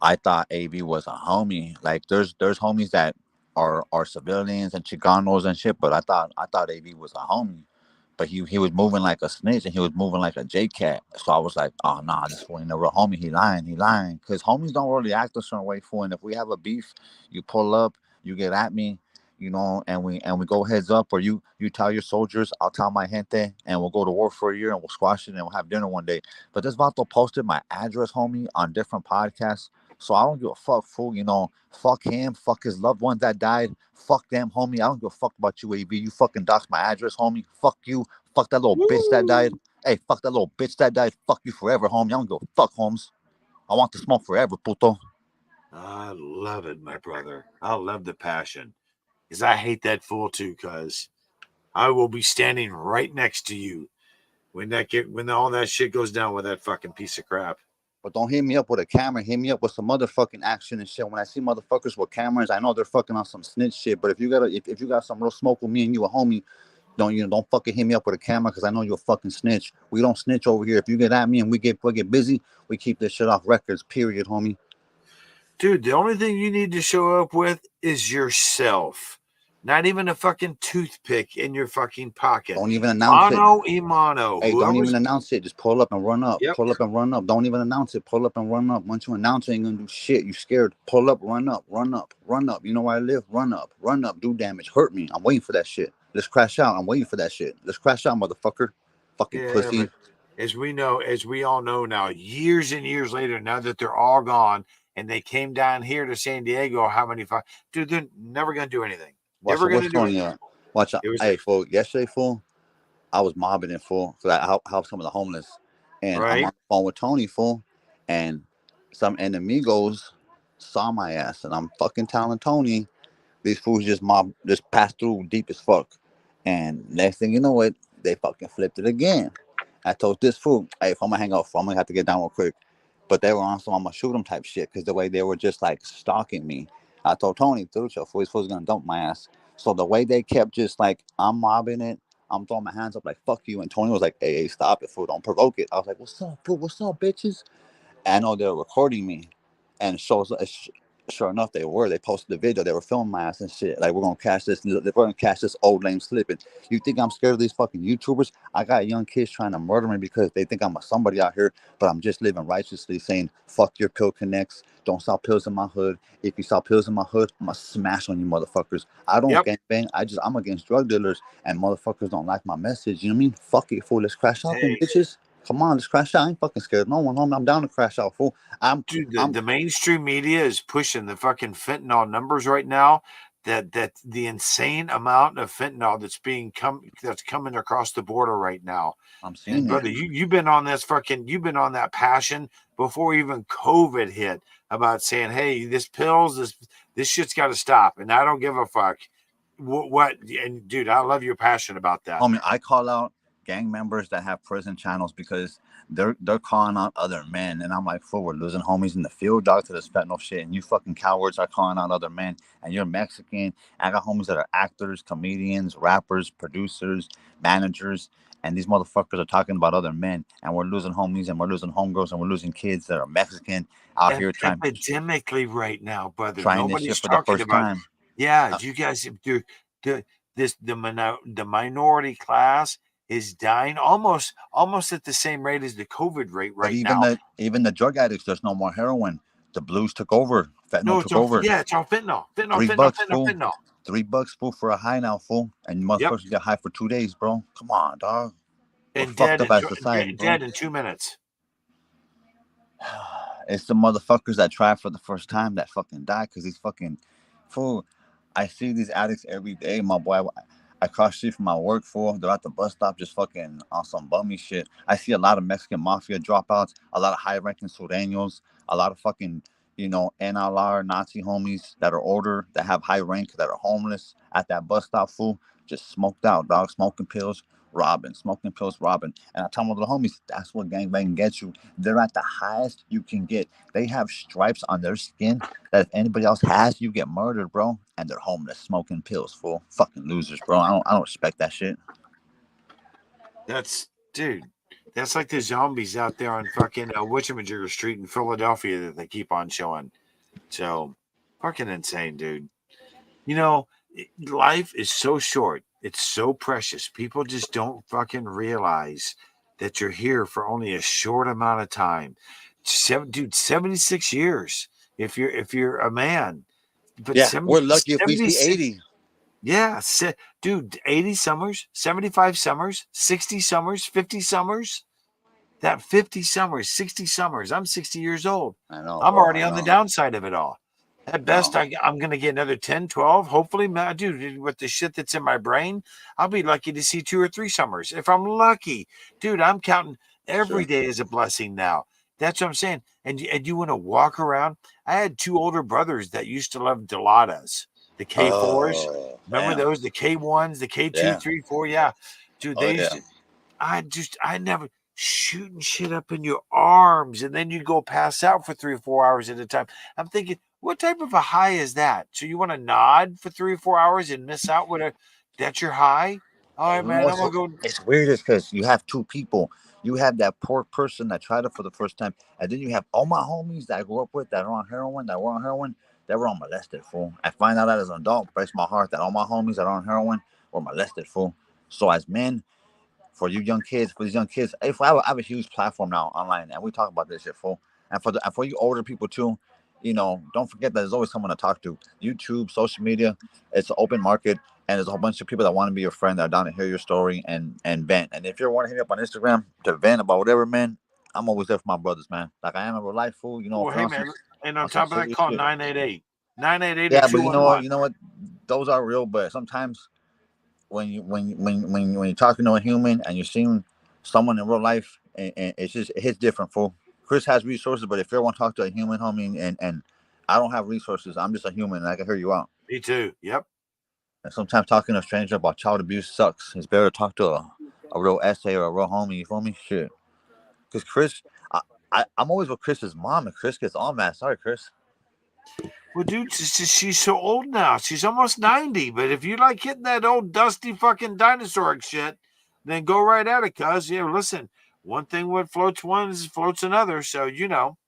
S7: I thought AV was a homie. Like there's homies that are civilians and Chicanos and shit, but I thought AV was a homie. But he was moving like a snitch and he was moving like a J cat. So I was like, oh nah, this fool ain't a real homie. He lying. Cause homies don't really act a certain way, fool. And if we have a beef, you pull up, you get at me, and we go heads up, or you tell your soldiers, I'll tell my gente, and we'll go to war for a year and we'll squash it and we'll have dinner one day. But this vato posted my address, homie, on different podcasts. So I don't give a fuck, fool. Fuck him, fuck his loved ones that died. Fuck them, homie. I don't give a fuck about you, AV. You fucking doxed my address, homie. Fuck you. Fuck that little bitch that died. Hey, fuck that little bitch that died. Fuck you forever, homie. I don't give a fuck, Holmes. I want to smoke forever, puto.
S3: I love it, my brother. I love the passion. Because I hate that fool too, cuz I will be standing right next to you when all that shit goes down with that fucking piece of crap.
S7: But don't hit me up with a camera. Hit me up with some motherfucking action and shit. When I see motherfuckers with cameras, I know they're fucking on some snitch shit. But if you got some real smoke with me and you a homie, don't fucking hit me up with a camera because I know you're a fucking snitch. We don't snitch over here. If you get at me and we get busy, we keep this shit off records. Period, homie.
S3: Dude, the only thing you need to show up with is yourself. Not even a fucking toothpick in your fucking pocket.
S7: Don't even announce
S3: Mano y mano.
S7: Hey, don't even announce it. Just pull up and run up.
S3: Yep.
S7: Pull up and run up. Don't even announce it. Pull up and run up. Once you announce it, you ain't gonna do shit. You scared. Pull up, run up, run up, run up. You know where I live? Run up, do damage, hurt me. I'm waiting for that shit. Let's crash out. I'm waiting for that shit. Let's crash out, motherfucker. Fucking pussy.
S3: But as we all know now, years and years later, now that they're all gone and they came down here to San Diego, dude, they're never gonna do anything. Never gonna do anything.
S7: Watch out. Hey, fool. Yesterday, fool, I was mobbing it, fool, because I helped some of the homeless. And I'm on the phone with Tony, fool, and some enemigos saw my ass, and I'm fucking telling Tony, these fools just passed through deep as fuck. And next thing you know it, they fucking flipped it again. I told this fool, hey, if I'm gonna hang up, I'm gonna have to get down real quick. But they were on some I'm gonna shoot them type shit, because the way they were just like stalking me. I told Tony, dude, your fool's gonna dump my ass. So the way they kept just like, I'm mobbing it, I'm throwing my hands up like, fuck you. And Tony was like, hey, stop it, fool, don't provoke it. I was like, what's up, fool? What's up, bitches? And I know they were recording me. And sure enough, they were. They posted the video. They were filming my ass and shit. Like, we're gonna catch this old lame slipping. You think I'm scared of these fucking YouTubers? I got young kids trying to murder me because they think I'm somebody out here, but I'm just living righteously, saying, fuck your pill connects. Don't sell pills in my hood. If you sell pills in my hood, I'm gonna smash on you motherfuckers. I don't gangbang. I'm against drug dealers, and motherfuckers don't like my message. You know what I mean? Fuck it, fool. Let's crash out, bitches. Come on, let's crash out. I ain't fucking scared. No one, homie. I'm down to crash out, fool.
S3: The mainstream media is pushing the fucking fentanyl numbers right now. That the insane amount of fentanyl that's coming across the border right now.
S7: I'm seeing it.
S3: Brother, you've been on that passion before even COVID hit about saying, hey, this shit's got to stop, and I don't give a fuck what. And dude, I love your passion about that.
S7: Homie, I call out gang members that have prison channels because they're calling out other men, and I'm like, fool, we're losing homies in the field, dog, to this fentanyl shit, and you fucking cowards are calling out other men, and you're Mexican. I got homies that are actors, comedians, rappers, producers, managers, and these motherfuckers are talking about other men, and we're losing homies, and we're losing homegirls, and we're losing kids that are Mexican out here trying
S3: epidemically right now, brother.
S7: Trying this shit for the first time.
S3: Yeah, you guys do the minority class is dying almost at the same rate as the COVID rate now.
S7: Even the drug addicts, there's no more heroin. The blues took over. Fentanyl took over.
S3: Yeah, it's all fentanyl.
S7: $3, $3 fool for a high now, fool. And you motherfuckers get high for 2 days, bro. Come on, dog.
S3: And dead in 2 minutes.
S7: It's the motherfuckers that try for the first time that fucking die because these fucking fool. I see these addicts every day, my boy. I cross street from my work, fool. They're at the bus stop just fucking on some bummy shit. I see a lot of Mexican mafia dropouts, a lot of high-ranking Sureños, a lot of fucking, NLR Nazi homies that are older, that have high rank, that are homeless at that bus stop, fool. Just smoked out, dog. Smoking pills, robbing. And I tell my little homies, that's what gangbang gets you. They're at the highest you can get. They have stripes on their skin that if anybody else has, you get murdered, bro. And they're homeless, smoking pills, fool. Fucking losers, bro. I don't respect that shit.
S3: That's like the zombies out there on fucking Witchamager Street in Philadelphia that they keep on showing. So fucking insane, dude. Life is so short. It's so precious. People just don't fucking realize that you're here for only a short amount of time. 76 years. If you're a man. But
S7: yeah, we're lucky if we see 80.
S3: Yeah, dude, 80 summers, 75 summers, 60 summers, 50 summers. That 50 summers, 60 summers. I'm 60 years old.
S7: I know.
S3: I'm already on the downside of it all. At best, I'm going to get another 10, 12. Hopefully, dude, with the shit that's in my brain, I'll be lucky to see 2 or 3 summers. If I'm lucky, dude, I'm counting every day as a blessing now. That's what I'm saying. And you want to walk around? I had 2 older brothers that used to love Deladas, the K4s. Remember those? The K1s, the K2, 3, 4. Yeah. Dude, they used to, I never shooting shit up in your arms. And then you go pass out for 3 or 4 hours at a time. I'm thinking, what type of a high is that? So you want to nod for 3 or 4 hours and miss out that's your high? All right, man. I'm gonna go.
S7: It's weird because you have two people. You have that poor person that tried it for the first time, and then you have all my homies that I grew up with that are on heroin, that were on heroin, that were on molested, fool. I find out that as an adult, breaks my heart that all my homies that are on heroin were molested, fool. So as men, for you young kids, for these young kids, if I have a huge platform now online, and we talk about this shit, fool. And for you older people too, don't forget that there's always someone to talk to. YouTube, social media, it's an open market, and there's a whole bunch of people that want to be your friend that are down to hear your story and vent. And if you want to hit me up on Instagram to vent about whatever, man, I'm always there for my brothers, man. Like I am in real life, fool.
S3: Well, hey, man. And on top of that,
S7: serious
S3: call
S7: shit.
S3: 988. 988
S7: Yeah,
S3: or
S7: but you know
S3: 211.
S7: what? Those are real, but sometimes when you're talking to a human and you're seeing someone in real life, and it hits different, fool. Chris has resources, but if you want to talk to a human, homie, and I don't have resources, I'm just a human, and I can hear you out.
S3: Me too. Yep.
S7: And sometimes talking to a stranger about child abuse sucks. It's better to talk to a real essay or a real homie. You feel me? Shit. Because Chris, I'm always with Chris's mom, and Chris gets all mad. Sorry, Chris.
S3: Well, dude, she's so old now. She's almost 90. But if you like hitting that old dusty fucking dinosaur shit, then go right at it, cuz. Yeah, listen, one thing what floats one floats another. So, it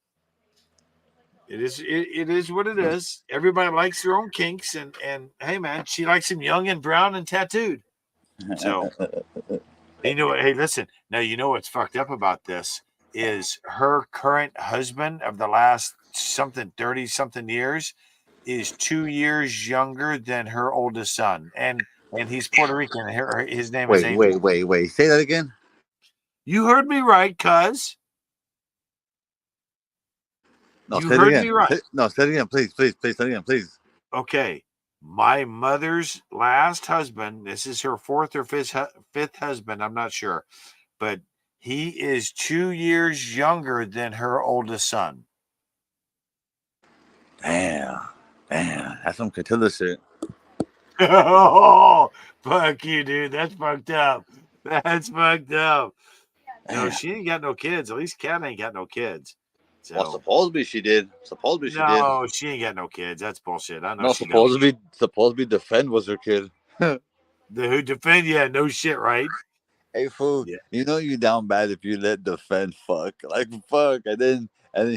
S3: is what it is. Everybody likes their own kinks. And hey, man, she likes him young and brown and tattooed. So, hey, listen. Now, you know what's fucked up about this is her current husband of the last 30-something years is 2 years younger than her oldest son. And he's Puerto Rican. His name is Angel.
S7: Wait. Say that again.
S3: You heard me right, cuz.
S7: No,
S3: You
S7: say
S3: heard
S7: it again.
S3: me right.
S7: No, say it again, please. Say it again, please.
S3: Okay. My mother's last husband, this is her fourth or fifth husband, I'm not sure, but he is 2 years younger than her oldest son.
S7: Damn. That's some Catilla shit.
S3: Oh, fuck you, dude. That's fucked up. That's fucked up. No,
S7: Damn.
S3: she ain't got no kids. At least Kat ain't got no kids. So,
S7: Well, supposedly she did.
S3: no, she ain't got no kids. That's bullshit. I know.
S7: No,
S3: she don't.
S7: supposedly Defend was her kid.
S3: The who defend? Yeah, no shit, right?
S7: Hey, fool,
S3: Yeah.
S7: you know you down bad if you let Defend fuck. Like, fuck. And then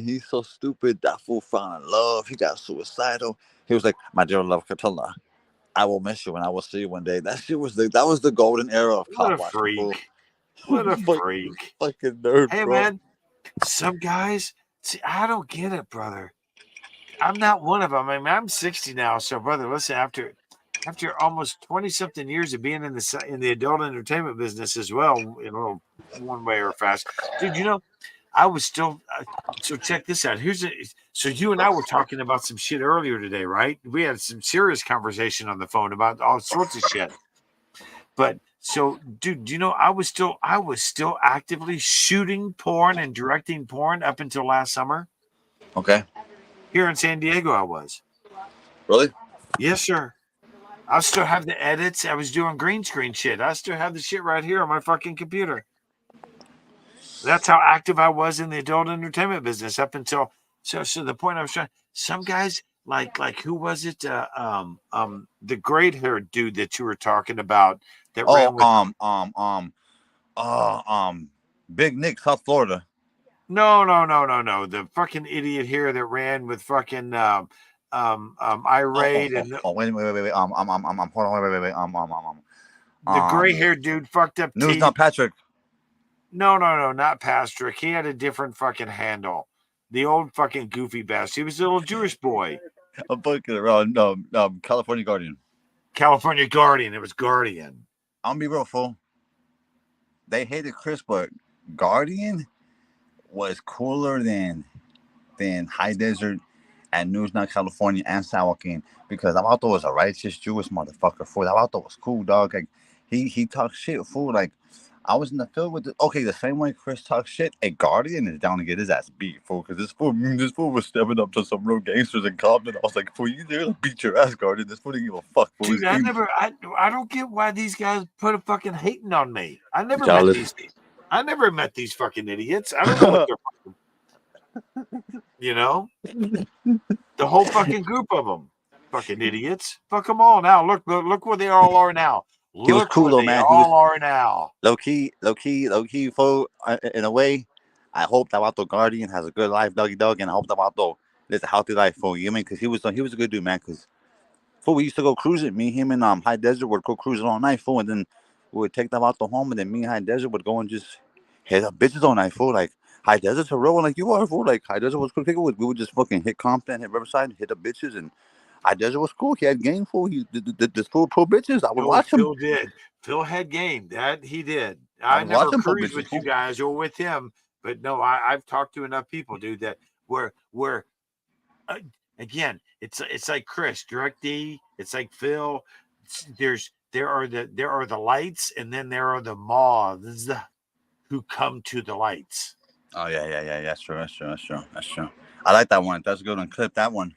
S7: he's so stupid. That fool found in love. He got suicidal. He was like, my dear love, Catilla, I will miss you and I will see you one day. That was the golden era of
S3: What a
S7: cop watching, fool.
S3: freak. What a freak.
S7: Fucking nerd,
S3: Hey,
S7: bro.
S3: man, some guys, see, I don't get it, brother. I'm not one of them. I mean, I'm 60 now. So, brother, listen, after almost 20-something years of being in the adult entertainment business as well, one way or fast, dude, I was still. So check this out. So you and I were talking about some shit earlier today, right? We had some serious conversation on the phone about all sorts of shit. But so, dude, I was still actively shooting porn and directing porn up until last summer.
S7: Okay.
S3: Here in San Diego, I was.
S7: Really?
S3: Yes, sir. I still have the edits. I was doing green screen shit. I still have the shit right here on my fucking computer. That's how active I was in the adult entertainment business up until so the point I was trying. Some guys like who was it? The great haired dude that you were talking about that ran with
S7: Big Nick, South Florida.
S3: No. The fucking idiot here that ran with fucking Irate and
S7: wait. Hold on, wait.
S3: the gray haired dude fucked up.
S7: News, not Patrick.
S3: No, not Patrick. He had a different fucking handle. The old fucking goofy bastard. He was a little Jewish boy.
S7: I'm fucking around. No, California Guardian.
S3: California Guardian. It was Guardian.
S7: I'll be real, fool. They hated Chris, but Guardian was cooler than High Desert and News Now California and San Joaquin because Abato was a righteous Jewish motherfucker, fool. Abato was cool, dog. Like he talked shit, fool. Like I was in the field with the same way Chris talks shit. A Guardian is down to get his ass beat, fool, because this fool was stepping up to some real gangsters in Compton. I was like, fool, they're gonna beat your ass, Guardian. This fool didn't give a fuck, fool.
S3: Dude, I don't get why these guys put a fucking hating on me. I never met these fucking idiots. I don't know what they're the whole fucking group of them. Fucking idiots. Fuck them all now. Look where they all are now.
S7: He was
S3: Look
S7: cool
S3: where
S7: though,
S3: they
S7: man. He was
S3: all are now.
S7: low key, fool. In a way, I hope that Vato Guardian has a good life, Dougie Doug, and I hope that Vato lives a healthy life, fool. You know what I mean? Because he was a good dude, man. Because fool, we used to go cruising. Me, him, and High Desert would go cruising all night, fool, and then we would take them out to home, and then me and High Desert would go and just hit up bitches all night, fool. Like High Desert's a real one, like you are, fool. Like High Desert was cool. We would just fucking hit Compton, hit Riverside, hit up bitches, and High Desert was cool. He had game, fool. He this fool pro bitches. I would
S3: No,
S7: watch him.
S3: Phil did. Phil had game. That he did.
S7: I
S3: I
S7: would watch
S3: never
S7: him pro
S3: cruised
S7: bitches,
S3: with you
S7: fool.
S3: guys or with him, but no, I've talked to enough people, dude, that where again, it's like Chris, Direct D, it's like Phil. There are the lights, and then there are the moths who come to the lights.
S7: Oh yeah. That's true. I like that one. That's a good one. Clip that one.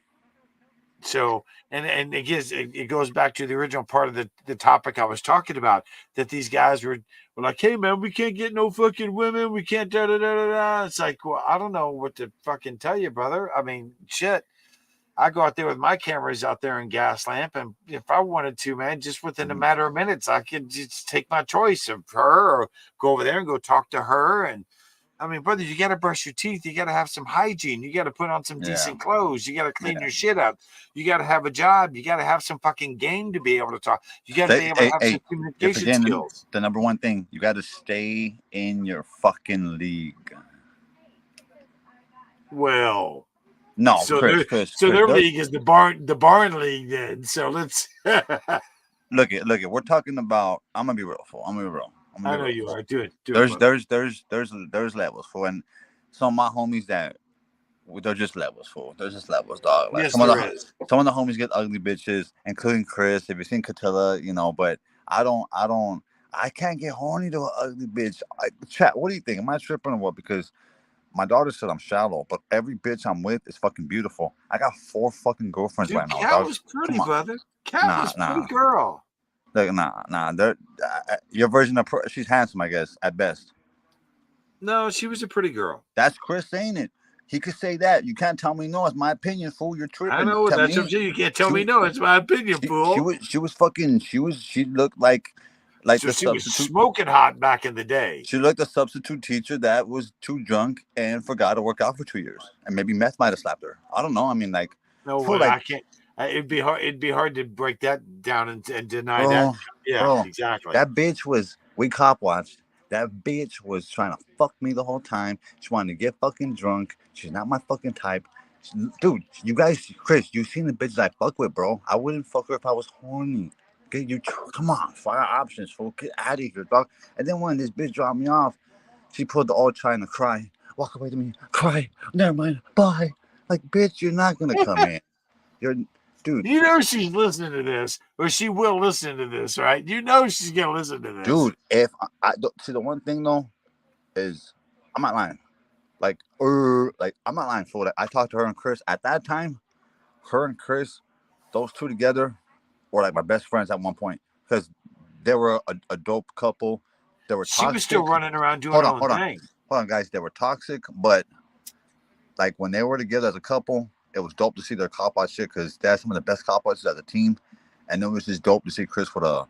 S3: So, and it goes back to the original part of the topic I was talking about, that these guys were like, hey man, we can't get no fucking women, we can't da da da da da. It's like, well, I don't know what to fucking tell you, brother. I mean, shit. I go out there with my cameras out there in Gaslamp, and if I wanted to, man, just within a matter of minutes, I could just take my choice of her or go over there and go talk to her. And I mean, brother, you got to brush your teeth. You got to have some hygiene. You got to put on some decent clothes. You got to clean your shit up. You got to have a job. You got to have some fucking game to be able to talk. You got to be able to have some communication skills.
S7: The number one thing, you got to stay in your fucking league.
S3: Well,
S7: no,
S3: so
S7: Chris,
S3: their league is the barn league then. So let's
S7: look it. We're talking about. I'm gonna be real, fool.
S3: I know you are. Do it.
S7: There's levels, fool, and some of my homies that they're just levels, fool. There's just levels, dog. Like
S3: yes,
S7: some of the homies get ugly bitches, including Chris. If you've seen Catilla, you know, but I can't get horny to an ugly bitch. Chat, what do you think? Am I tripping or what? Because my daughter said I'm shallow, but every bitch I'm with is fucking beautiful. I got 4 fucking girlfriends right now.
S3: Cat was pretty, brother. Cat was pretty girl.
S7: Like, nah. Your version of she's handsome, I guess, at best.
S3: No, she was a pretty girl.
S7: That's Chris saying it. He could say that. You can't tell me no. It's my opinion, fool. You're tripping.
S3: I know that's what I'm saying. You can't tell me no. It's my opinion, fool.
S7: She looked like
S3: so she was smoking hot back in the day.
S7: She looked a substitute teacher that was too drunk and forgot to work out for 2 years, and maybe meth might have slapped her. I don't know. I mean, like,
S3: no way. I can't. It'd be hard to break that down and deny that. Yeah, exactly.
S7: That bitch was. We cop watched. That bitch was trying to fuck me the whole time. She wanted to get fucking drunk. She's not my fucking type. Dude, you guys, Chris, you seen the bitches I fuck with, bro. I wouldn't fuck her if I was horny. Okay, come on, fire options, fool. Get out of here, dog. And then when this bitch dropped me off, she pulled the old trying to cry. Walk away to me, cry. Never mind, bye. Like, bitch, you're not gonna come in. Dude.
S3: You know she's listening to this, or she will listen to this, right? You know she's gonna listen to this,
S7: dude. If I see, the one thing though is I'm not lying. Like I'm not lying, fool. I talked to her and Chris at that time. Her and Chris, those two together, were like my best friends at one point because they were a dope couple. They were toxic.
S3: She was still running around doing her own thing.
S7: Hold on, guys. They were toxic, but like when they were together as a couple, it was dope to see their cop out shit because they had some of the best cop outs as a team, and it was just dope to see Chris with a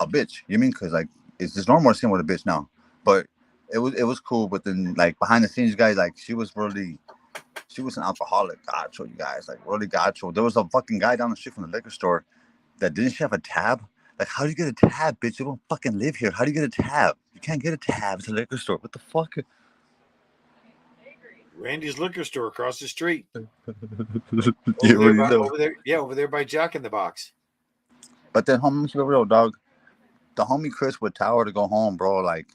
S7: bitch. You mean? Because like it's just normal to see him with a bitch now, but it was cool. But then like behind the scenes, guys, like she was an alcoholic. Gacho, you guys, like really gacho. There was a fucking guy down the street from the liquor store that didn't she have a tab? Like, how do you get a tab, bitch? You don't fucking live here. How do you get a tab? You can't get a tab. It's a liquor store. What the fuck?
S3: Randy's liquor store across the street. Over there by Jack in the Box.
S7: But then, homie, real dog. The homie Chris would tower to go home, bro. Like,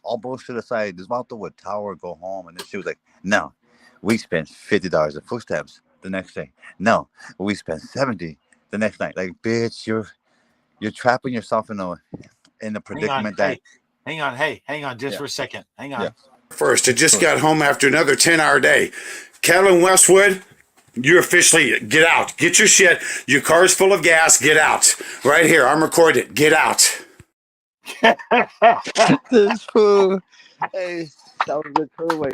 S7: all bullshit aside, this Vato would tower go home, and then she was like, "No, we spent $50 in food stamps the next day. No, we spent $70 the next night." Like, bitch, you're trapping yourself in a predicament
S3: Hang on, just for a second. Hang on.
S7: Yeah.
S1: First, I just got home after another 10-hour day. Kellen Westwood, you officially get out. Get your shit. Your car's full of gas. Get out. Right here. I'm recording. Get out.
S7: This fool. Hey, that was a good way.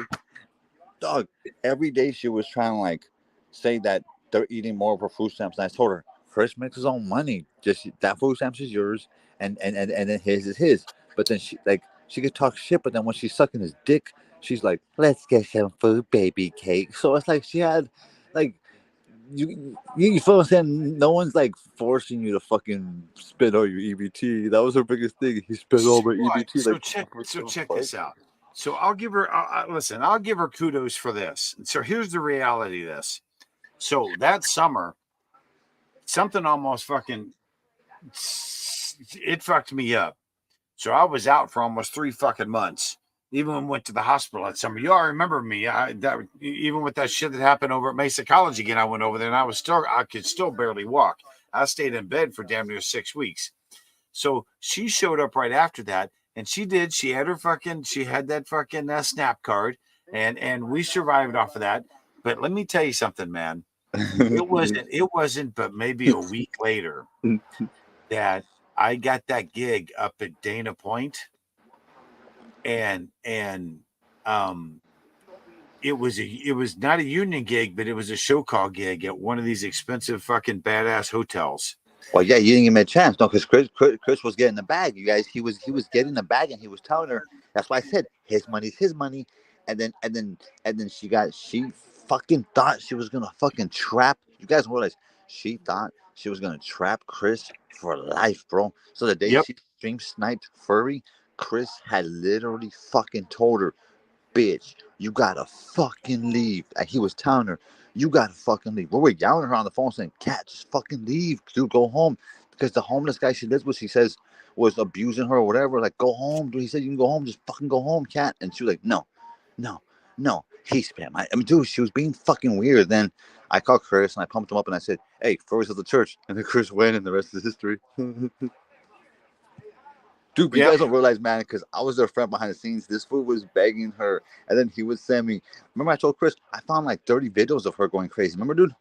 S7: Dog, every day she was trying to like say that they're eating more of her food stamps. And I told her, Chris makes his own money. Just that food stamps is yours, and then his is his. But then she could talk shit, but then when she's sucking his dick, she's like, "Let's get some food, baby cake." So it's like she had, like, you feel what I'm saying? No one's like forcing you to fucking spit all your EBT. That was her biggest thing. He spit all my
S3: Right.
S7: EBT.
S3: So
S7: Like,
S3: check.
S7: what
S3: So
S7: the
S3: check
S7: fuck?
S3: this out. So I'll give her. Listen. I'll give her kudos for this. So here's the reality of this. So that summer, something almost fucking it fucked me up. So I was out for almost 3 fucking months. Even when I went to the hospital that summer. You all remember me. Even with that shit that happened over at Mesa College again, I went over there and I could still barely walk. I stayed in bed for damn near 6 weeks. So she showed up right after that, and she did. She had that fucking snap card, and we survived off of that. But let me tell you something, man. It wasn't, but maybe a week later that I got that gig up at Dana Point, and it was not a union gig, but it was a show call gig at one of these expensive fucking badass hotels.
S7: Well, yeah, you didn't give me a chance. No, because Chris was getting the bag. You guys, he was getting the bag, and he was telling her. That's why I said his money's his money. And then she fucking thought she was gonna fucking trap. You guys realize she thought she was gonna trap Chris for life, bro. So the day
S3: Yep.
S7: she stream sniped Furry, Chris had literally fucking told her, "Bitch, you gotta fucking leave." And he was telling her, "You gotta fucking leave." We were yelling at her on the phone saying, "Cat, just fucking leave, dude, go home." Because the homeless guy she lives with, she says, was abusing her or whatever. Like, go home, dude. He said, "You can go home, just fucking go home, Cat." And she was like, "No, no, no." He spam. I mean, dude, she was being fucking weird. Then I called Chris and I pumped him up and I said, "Hey, Furry's at the church." And then Chris went and the rest is history. Dude, but you
S3: Yep.
S7: guys don't realize, man, because I was their friend behind the scenes. This fool was begging her, and then he would send me. Remember, I told Chris I found like 30 videos of her going crazy. Remember, dude?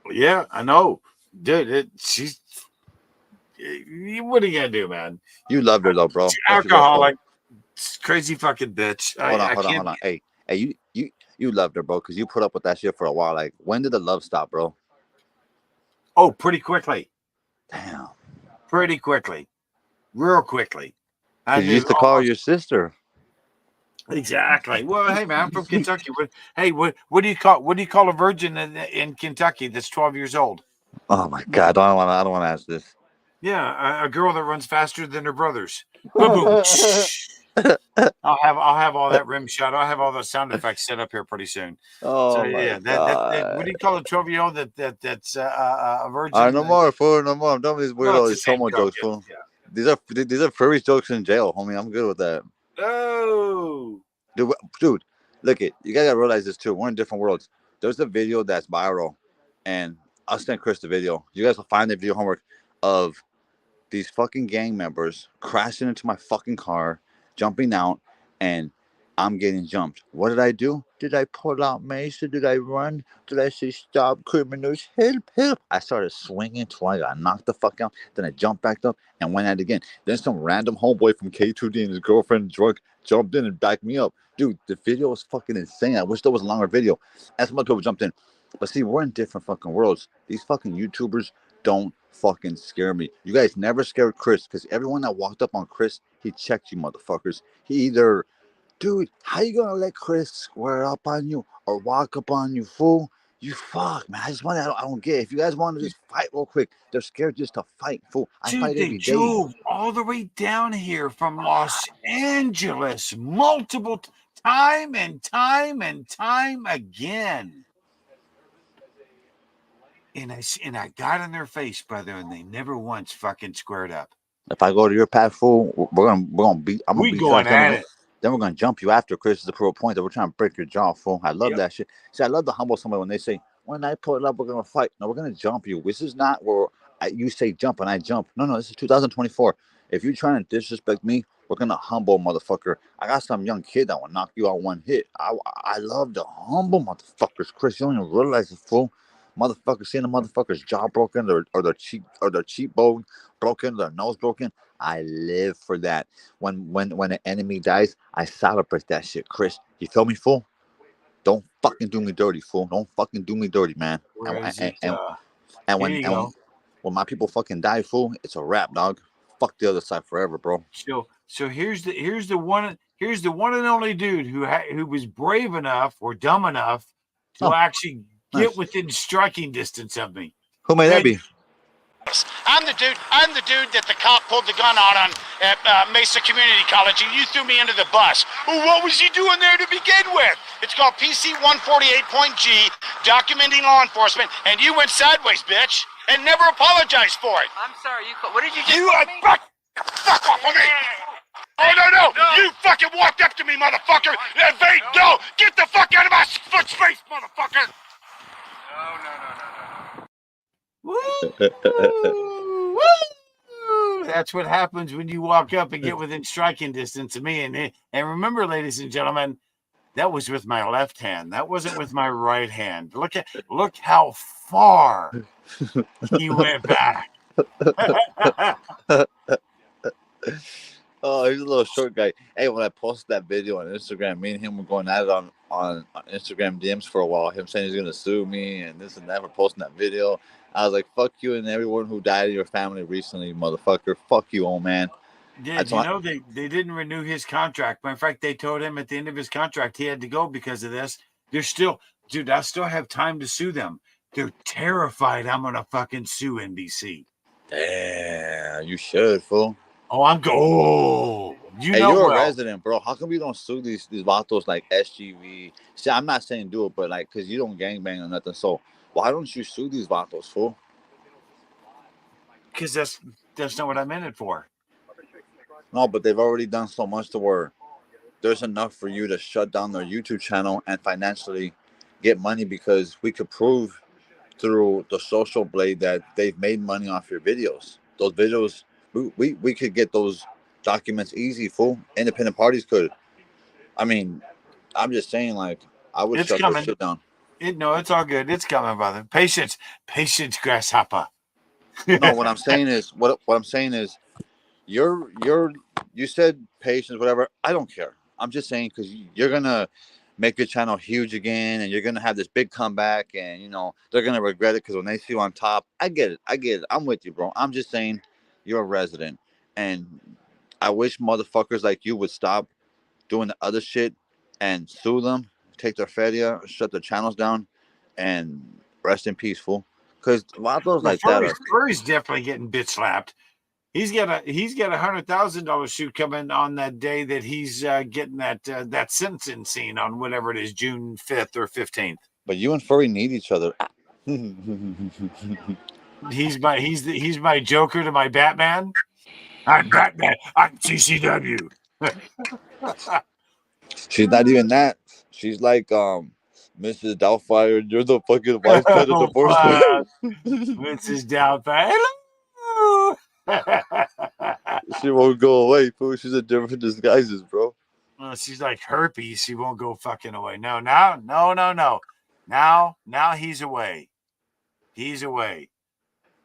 S3: Yeah, I know, dude. She's what are you gonna do, man?
S7: You loved her though, bro.
S3: She's
S7: That's the real story.
S3: alcoholic, crazy fucking bitch.
S7: Hold on. Hey, you loved her, bro, because you put up with that shit for a while. Like, when did the love stop, bro?
S3: Oh, pretty quickly,
S7: Damn.
S3: real quickly.
S7: Because you used to call her your sister.
S3: Exactly. Well, hey man, I'm from Kentucky. What do you call a virgin in Kentucky that's 12 years old?
S7: Oh my God, I don't want to ask this.
S3: Yeah, a girl that runs faster than her brothers. Boom, boom. I'll have all that rim shot. I'll have all those sound effects set up here pretty soon.
S7: Oh
S3: So
S7: my
S3: yeah,
S7: God.
S3: what do you call a 12-year-old that's a virgin?
S7: All right, no more, fool. No more. I'm done with these
S3: Well,
S7: weirdo,
S3: it's the
S7: these
S3: same
S7: homo
S3: joke,
S7: jokes, fool.
S3: yeah.
S7: These are furry jokes in jail, homie. I'm good with that.
S3: Oh,
S7: Dude, look it. You guys gotta realize this too. We're in different worlds. There's a video that's viral, and I'll send Chris the video. You guys will find the video homework of these fucking gang members crashing into my fucking car, jumping out, and I'm getting jumped. What did I do? Did I pull out mace? Did I run? Did I say stop criminals? Help, help. I started swinging till I got knocked the fuck out. Then I jumped back up and went at it again. Then some random homeboy from K2D and his girlfriend drunk jumped in and backed me up. Dude, the video was fucking insane. I wish there was a longer video. And some other people jumped in. But see, we're in different fucking worlds. These fucking YouTubers don't fucking scare me. You guys never scared Chris because everyone that walked up on Chris, he checked you motherfuckers. He either, dude, how you gonna let Chris square up on you or walk up on you, fool? You fuck, man. I don't get it. If you guys want to just fight real quick, they're scared just to fight, fool. I
S3: dude,
S7: fight
S3: they
S7: every day.
S3: drove all the way down here from Los Angeles multiple time and time again. And I got in their face, brother, and they never once fucking squared up.
S7: If I go to your path, fool, we're gonna beat. I'm gonna
S3: We
S7: beat
S3: going
S7: your ass.
S3: at it.
S7: Then we're gonna jump you after Chris is to prove a point that we're trying to break your jaw, fool. I love that shit. See, I love to humble somebody when they say, "When I pull it up, we're gonna fight." No, we're gonna jump you. This is not where you say jump and I jump. No, this is 2024. If you're trying to disrespect me, we're gonna humble, motherfucker. I got some young kid that will knock you out one hit. I love to humble motherfuckers, Chris. You don't even realize it, fool. Motherfuckers seeing the motherfucker's jaw broken or their cheekbone broken, their nose broken. I live for that. When an enemy dies, I celebrate that shit, Chris. You feel me, fool? Don't fucking do me dirty, fool. Don't fucking do me dirty, man.
S3: Where is
S7: And,
S3: it?
S7: and, and
S3: Here
S7: when
S3: you
S7: and
S3: go.
S7: when my people fucking die, fool, it's a wrap, dog. Fuck the other side forever, bro.
S3: So here's the one and only dude who was brave enough or dumb enough to
S7: Oh,
S3: actually get
S7: nice.
S3: within striking distance of me.
S7: Who may that be?
S8: I'm the dude that the cop pulled the gun on at Mesa Community College, and you threw me under the bus. Well, what was he doing there to begin with? It's called PC 148.G, documenting law enforcement, and you went sideways, bitch, and never apologized for it.
S9: I'm sorry. What did you just
S8: You
S9: call
S8: are
S9: me?
S8: fuck off of me! Oh no! You fucking walked up to me, motherfucker! No! Get the fuck out of my foot space, motherfucker!
S3: Woo! That's what happens when you walk up and get within striking distance of me. And remember, ladies and gentlemen, that was with my left hand. That wasn't with my right hand. Look how far he went back.
S7: Oh, he's a little short guy. Hey, when I posted that video on Instagram, me and him were going at it on Instagram DMs for a while. Him saying he's gonna sue me and this and that for posting that video. I was like, "Fuck you and everyone who died in your family recently, motherfucker. Fuck you, old man."
S3: Yeah, they didn't renew his contract. Matter of fact, they told him at the end of his contract he had to go because of this. They're still, dude, I still have time to sue them. They're terrified I'm gonna fucking sue NBC.
S7: Damn, you should, fool.
S3: Oh, you
S7: Hey,
S3: know
S7: you're
S3: well.
S7: a resident, bro. How come you don't sue these vatos like SGV? See, I'm not saying do it, but like, cause you don't gangbang or nothing. So why don't you sue these vatos, fool?
S3: Because that's not what I'm in it for.
S7: No, but they've already done so much to where there's enough for you to shut down their YouTube channel and financially get money because we could prove through the social blade that they've made money off your videos. Those videos, we could get those documents easy, fool. Independent parties could. I mean, I'm just saying, like, I would
S3: It's
S7: shut
S3: coming.
S7: that shit down.
S3: No, it's all good. It's coming, brother. Patience, grasshopper.
S7: No, what I'm saying is, what I'm saying is, you said patience, whatever. I don't care. I'm just saying because you're gonna make your channel huge again, and you're gonna have this big comeback, and you know they're gonna regret it because when they see you on top, I get it. I'm with you, bro. I'm just saying, you're a resident, and I wish motherfuckers like you would stop doing the other shit and sue them, take their feria, shut their channels down, and rest in peace, fool. Because a lot of those like that are.
S3: Furry's definitely getting bitch slapped. He's got a $100,000 shoot coming on that day that he's getting that sentencing scene on whatever it is, June 5th or 15th.
S7: But you and Furry need each other.
S3: He's my Joker to my Batman. I'm Batman. I'm CCW.
S7: She's not even that. She's like Mrs. Doubtfire. You're the fucking wife trying to divorce her.
S3: Mrs. Doubtfire. Hello.
S7: She won't go away, fool. She's in different disguises, bro.
S3: Well, she's like herpes. She won't go fucking away. No. Now he's away. He's away.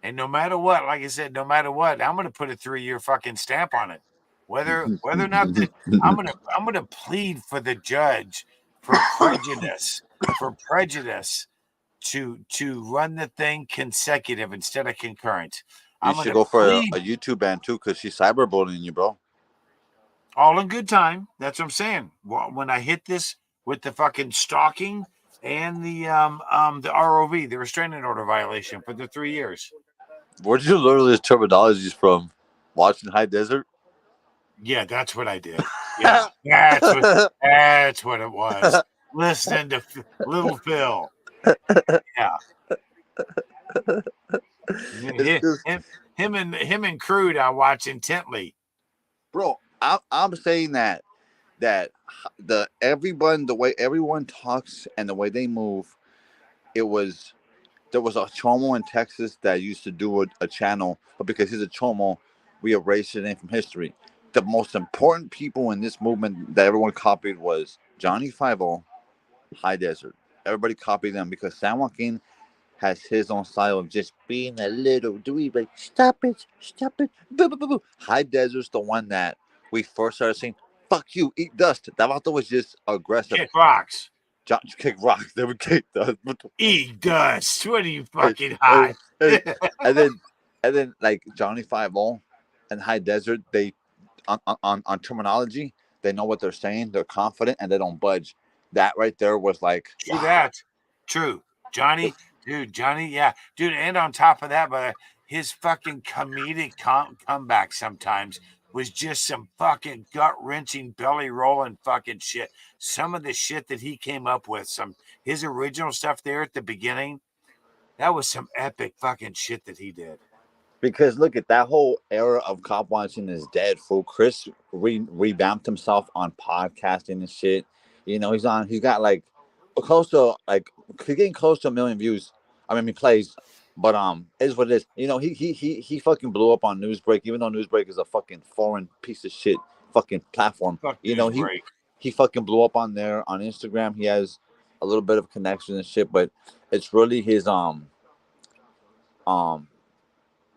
S3: And no matter what, like I said, I'm gonna put a 3-year fucking stamp on it. Whether or not I'm gonna plead for the judge for prejudice to run the thing consecutive instead of concurrent.
S7: You should go for a YouTube ban too, because she's cyberbullying you, bro.
S3: All in good time. That's what I'm saying. When I hit this with the fucking stalking and the ROV, the restraining order violation for the 3 years.
S7: Where did you learn this terminologies from? Watching High Desert?
S3: Yeah, that's what I did. Yeah, that's what it was. Listening to Little Phil. Yeah. Him and Crude I watch intently.
S7: Bro, I'm saying that the way everyone talks and the way they move, there was a Chomo in Texas that used to do a channel, but because he's a Chomo, we erased his name from history. The most important people in this movement that everyone copied was Johnny 5-0, High Desert. Everybody copied them because San Joaquin has his own style of just being a little dweeb, like stop it, boo, boo, boo, boo. High Desert's the one that we first started saying, fuck you, eat dust. That vato was just aggressive.
S3: Kick rocks.
S7: Kick rocks. They would kick dust.
S3: Eat dust. What are you fucking high?
S7: And then And then like Johnny 5-0 and High Desert, they on terminology, they know what they're saying. They're confident and they don't budge. That right there was like,
S3: True
S7: wow.
S3: that. True. Johnny, dude, Johnny, yeah. Dude, and on top of that, but his fucking comedic comeback sometimes was just some fucking gut-wrenching, belly-rolling fucking shit. Some of the shit that he came up with, his original stuff there at the beginning, that was some epic fucking shit that he did.
S7: Because look at that whole era of cop watching is dead, fool. Chris revamped himself on podcasting and shit. You know, he's got like close to like he's getting close to 1 million views. I mean, he plays, but is what it is. You know, he fucking blew up on Newsbreak, even though Newsbreak is a fucking foreign piece of shit fucking platform.
S3: Fuck
S7: You know,
S3: Newsbreak.
S7: he fucking blew up on there on Instagram. He has a little bit of connection and shit, but it's really his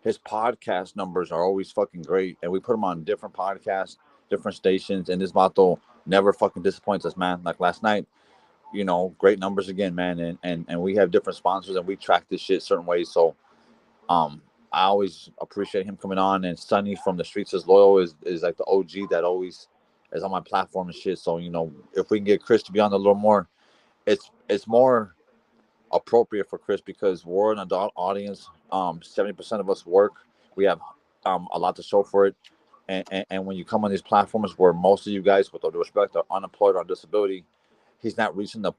S7: his podcast numbers are always fucking great, and we put him on different podcasts, different stations, and this vato never fucking disappoints us, man. Like last night, you know, great numbers again, man, and we have different sponsors, and we track this shit certain ways. So, I always appreciate him coming on, and Sonny from the Streets is Loyal is like the OG that always is on my platform and shit. So, you know, if we can get Chris to be on a little more, it's more appropriate for Chris because we're an adult audience. 70% of us work. We have a lot to show for it. And when you come on these platforms where most of you guys, with all due respect, are unemployed or on disability, he's not reaching the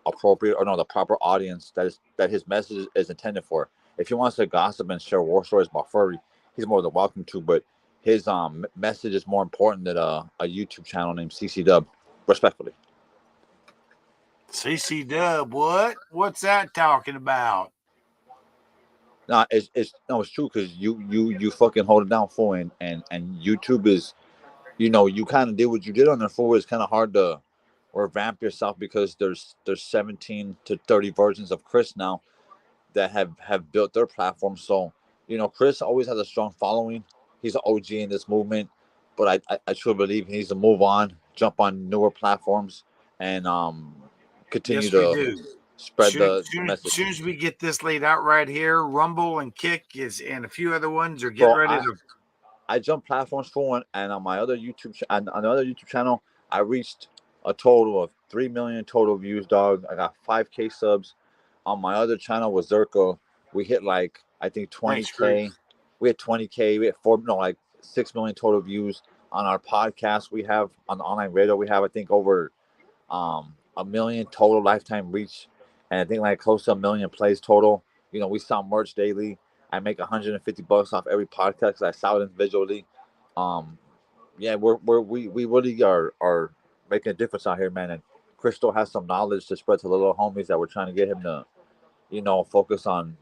S7: appropriate or no the proper audience that his message is intended for. If he wants to gossip and share war stories about furry, he's more than welcome to. But his message is more important than a YouTube channel named CC Dub, respectfully.
S3: CC Dub, what? What's that talking about?
S7: No, it's true because you fucking hold it down for and YouTube is, you know, you kind of did what you did on there for. It's kind of hard to revamp yourself because there's 17 to 30 versions of Chris now that have built their platform. So, you know, Chris always has a strong following. He's an OG in this movement, but I truly believe he needs to move on, jump on newer platforms, and continue
S3: Yes,
S7: to
S3: we do.
S7: spread the
S3: As
S7: message.
S3: soon as we get this laid out right here, Rumble and Kick and a few other ones are getting ready to.
S7: I jumped platforms for one, and on my other on another YouTube channel, I reached a total of 3 million total views, dog. I got 5K subs. On my other channel with Zerko, we hit like I think 20K. We had 20K. We had 6 million total views. On our podcast, we have on the online radio, we have I think over 1 million total lifetime reach, and I think like close to 1 million plays total. You know, we sell merch daily. I make $150 off every podcast I sell it individually. Yeah, we really are making a difference out here, man. And Crystal has some knowledge to spread to the little homies that we're trying to get him to, you know, focus on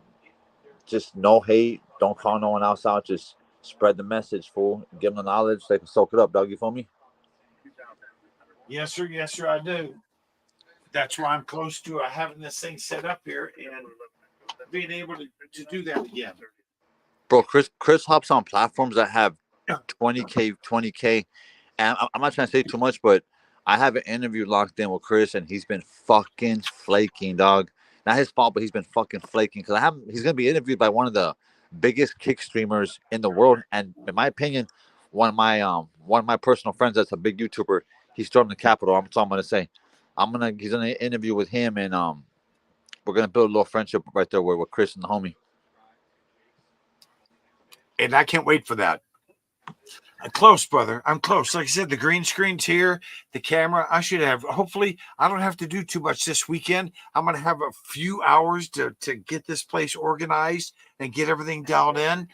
S7: just no hate, don't call no one else out, just spread the message, fool. Give them the knowledge, they can soak it up, dog. You feel me?
S3: Yes, sir, I do. That's why I'm close to having this thing set up here and being able to do that again.
S7: Bro, Chris hops on platforms that have 20K, and I'm not trying to say too much, but I have an interview locked in with Chris, and he's been fucking flaking, dog. Not his fault, but he's been fucking flaking because he's gonna be interviewed by one of the biggest kick streamers in the world, and in my opinion, one of my personal friends that's a big YouTuber. He stormed the Capitol. I'm gonna say, he's gonna interview with him, and we're gonna build a little friendship right there with Chris and the homie.
S3: And I can't wait for that. I'm close, brother. I'm close. Like I said, the green screen's here, the camera. I should have. Hopefully, I don't have to do too much this weekend. I'm gonna have a few hours to get this place organized and get everything dialed in,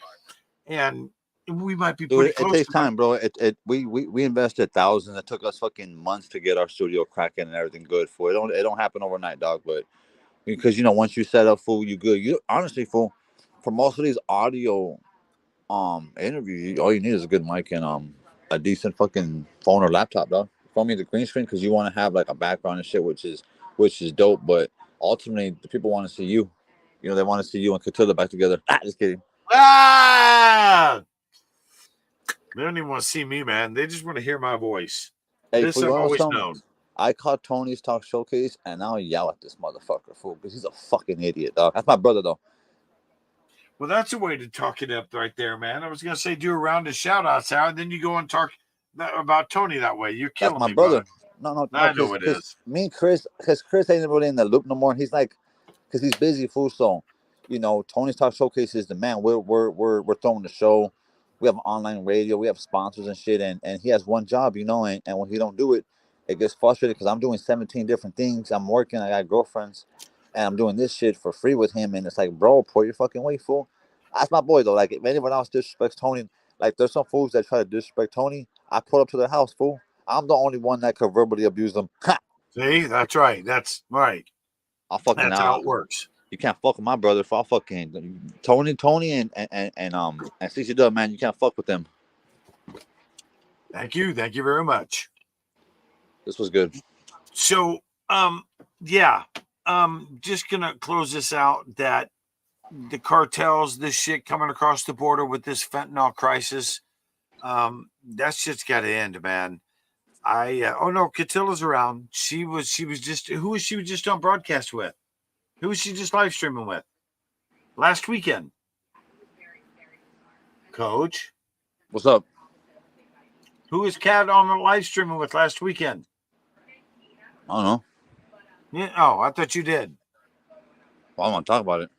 S3: and we might be pretty close.
S7: It takes time, bro. We invested thousands. It took us fucking months to get our studio cracking and everything good. For it don't happen overnight, dog. But because you know, once you set up, fool, you good. You honestly, fool, for most of these audio interviews, all you need is a good mic and a decent fucking phone or laptop, dog. Phone me the green screen because you want to have like a background and shit, which is dope. But ultimately, the people want to see you. You know, they want to see you and Catilda back together. Just kidding.
S3: They don't even want to see me, man. They just want to hear my voice.
S7: Hey,
S3: This I've always known.
S7: I caught Tony's Talk Showcase, and now I yell at this motherfucker, fool, because he's a fucking idiot, dog. That's my brother, though.
S3: Well, that's a way to talk it up right there, man. I was going to say do a round of shout outs out, and then you go and talk about Tony that way. You're
S7: That's
S3: killing
S7: my
S3: me,
S7: brother.
S3: brother.
S7: No,
S3: I know it
S7: because
S3: is.
S7: me and Chris, because Chris ain't really in the loop no more. He's like, because he's busy, fool. So, Tony's Talk Showcase is the man. We're throwing the show. We have online radio. We have sponsors and shit. And he has one job, and when he don't do it, it gets frustrated because I'm doing 17 different things. I'm working. I got girlfriends, and I'm doing this shit for free with him. And it's like, bro, pull your fucking weight, fool. That's my boy though. Like if anyone else disrespects Tony, like there's some fools that try to disrespect Tony. I pull up to their house, fool. I'm the only one that could verbally abuse them. Ha!
S3: See, that's right. That's right.
S7: I'll fucking
S3: That's how it works.
S7: You can't fuck with my brother. If I fucking Tony and CC Dub, man, you can't fuck with them.
S3: Thank you very much.
S7: This was good.
S3: So, yeah, just gonna close this out. That the cartels, this shit coming across the border with this fentanyl crisis, that shit's got to end, man. Oh no, Catilla's around. She was just who was she just on broadcast with? Who was she just live streaming with last weekend? Coach,
S7: What's up?
S3: who was Cat on the live streaming with last weekend?
S7: I don't know.
S3: Yeah, oh, I thought you did.
S7: Well, I want to talk about it.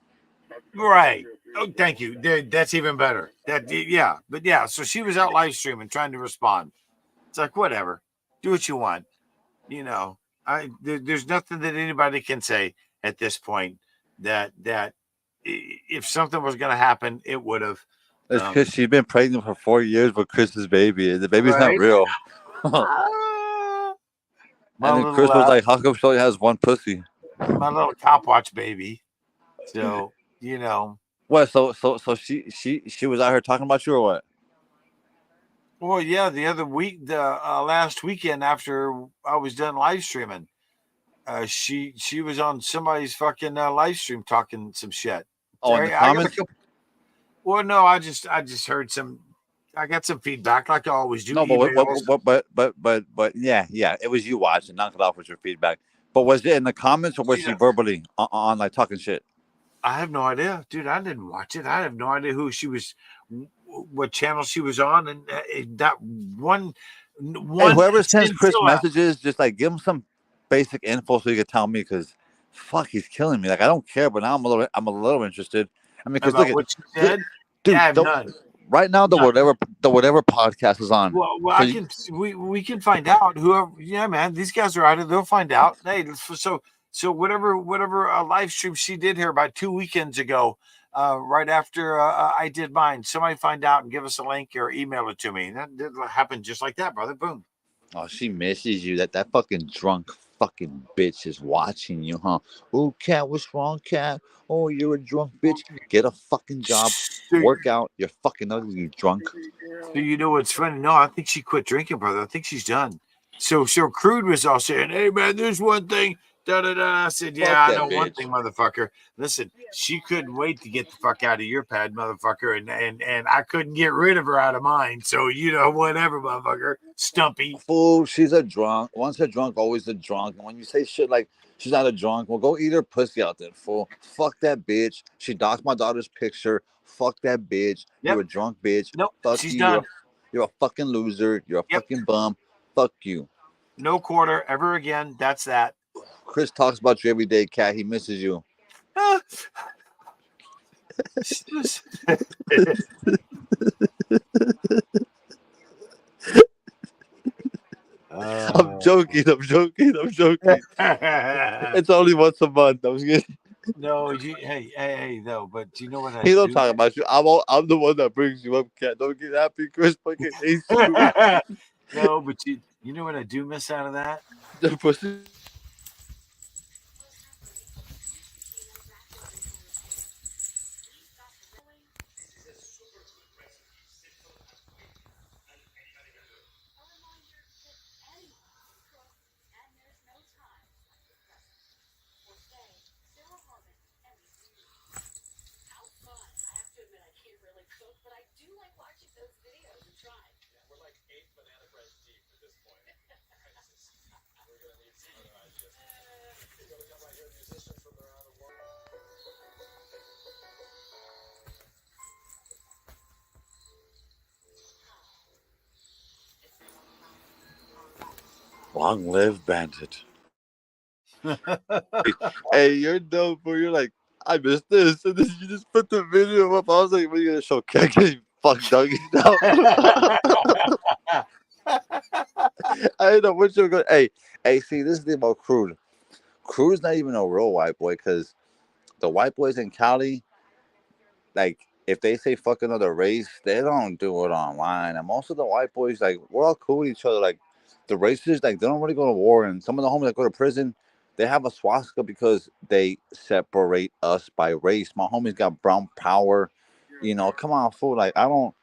S3: Right. Oh, thank you. That's even better. Yeah, but yeah. So she was out live streaming, trying to respond. It's like whatever, do what you want. There's nothing that anybody can say at this point that if something was going to happen, it would have.
S7: It's because she's been pregnant for 4 years with Chris's baby, and the baby's
S3: Right.
S7: not real. And then Chris was like, "How come she only has one pussy?"
S3: My little cop watch baby. So
S7: What? So she was out here talking about you or what?
S3: Well, yeah, the other week, the last weekend after I was done live streaming, she was on somebody's fucking live stream talking some shit.
S7: Oh, in the comments?
S3: Well, no, I just heard some. I got some feedback, like I always do.
S7: No, but yeah, it was you watching. Knock it off with your feedback. But was it in the comments or was she verbally on like talking shit?
S3: I have no idea, dude. I didn't watch it. I have no idea who she was, what channel she was on, and that one.
S7: Hey, whoever sends Chris messages, just like give him some basic info so he can tell me, because fuck, he's killing me. Like I don't care, but now I'm a little interested. I mean, because look at
S3: what she said.
S7: Dude,
S3: yeah, I have none.
S7: Right now, the whatever podcast is on.
S3: Well, we can find out. Whoever, yeah, man, these guys are out of. They'll find out. Hey, so whatever live stream she did here about 2 weekends ago, right after I did mine. Somebody find out and give us a link or email it to me. That happened just like that, brother. Boom.
S7: Oh, she misses you. That fucking drunk fucking bitch is watching you, huh? Oh, Cat, what's wrong, Cat? Oh, you're a drunk bitch. Get a fucking job. Work out. You're fucking ugly, you drunk.
S3: So you know what's funny? No, I think she quit drinking, brother. I think she's done. So Crude was all saying, "Hey man, there's one thing." I said, "Yeah, I know one thing, motherfucker. Listen, she couldn't wait to get the fuck out of your pad, motherfucker, and I couldn't get rid of her out of mine. So whatever, motherfucker, Stumpy."
S7: Fool, she's a drunk. Once a drunk, always a drunk. And when you say shit like she's not a drunk, well, go eat her pussy out there, fool. Fuck that bitch. She doxed my daughter's picture. Fuck that bitch. Yep. You're a drunk bitch.
S3: Nope,
S7: fuck
S3: she's
S7: you.
S3: done.
S7: You're a fucking loser. You're a fucking bum. Fuck you.
S3: No quarter ever again. That's that.
S7: Chris talks about you every day, Cat. He misses you. I'm joking. It's only once a month. I was kidding.
S3: No, hey, though. But do you know what I
S7: He don't talk about you. I'm the one that brings you up, Cat. Don't get happy. Chris fucking hates you.
S3: No, but you know what I do miss out of that?
S7: The pussy. Long live Bandit. Hey, you're dope, bro. You're like, I missed this, and then you just put the video up. I was like, what are you gonna show Keg getting fucked doggy style? I didn't know what you were going. Hey, see, this is the thing about Crude. Crude's not even a real white boy because the white boys in Cali, like, if they say fuck another race, they don't do it online. And most of the white boys, like, we're all cool with each other. Like, the races, like, they don't really go to war. And some of the homies that go to prison, they have a swastika because they separate us by race. My homies got brown power. You know, come on, fool. Like, I don't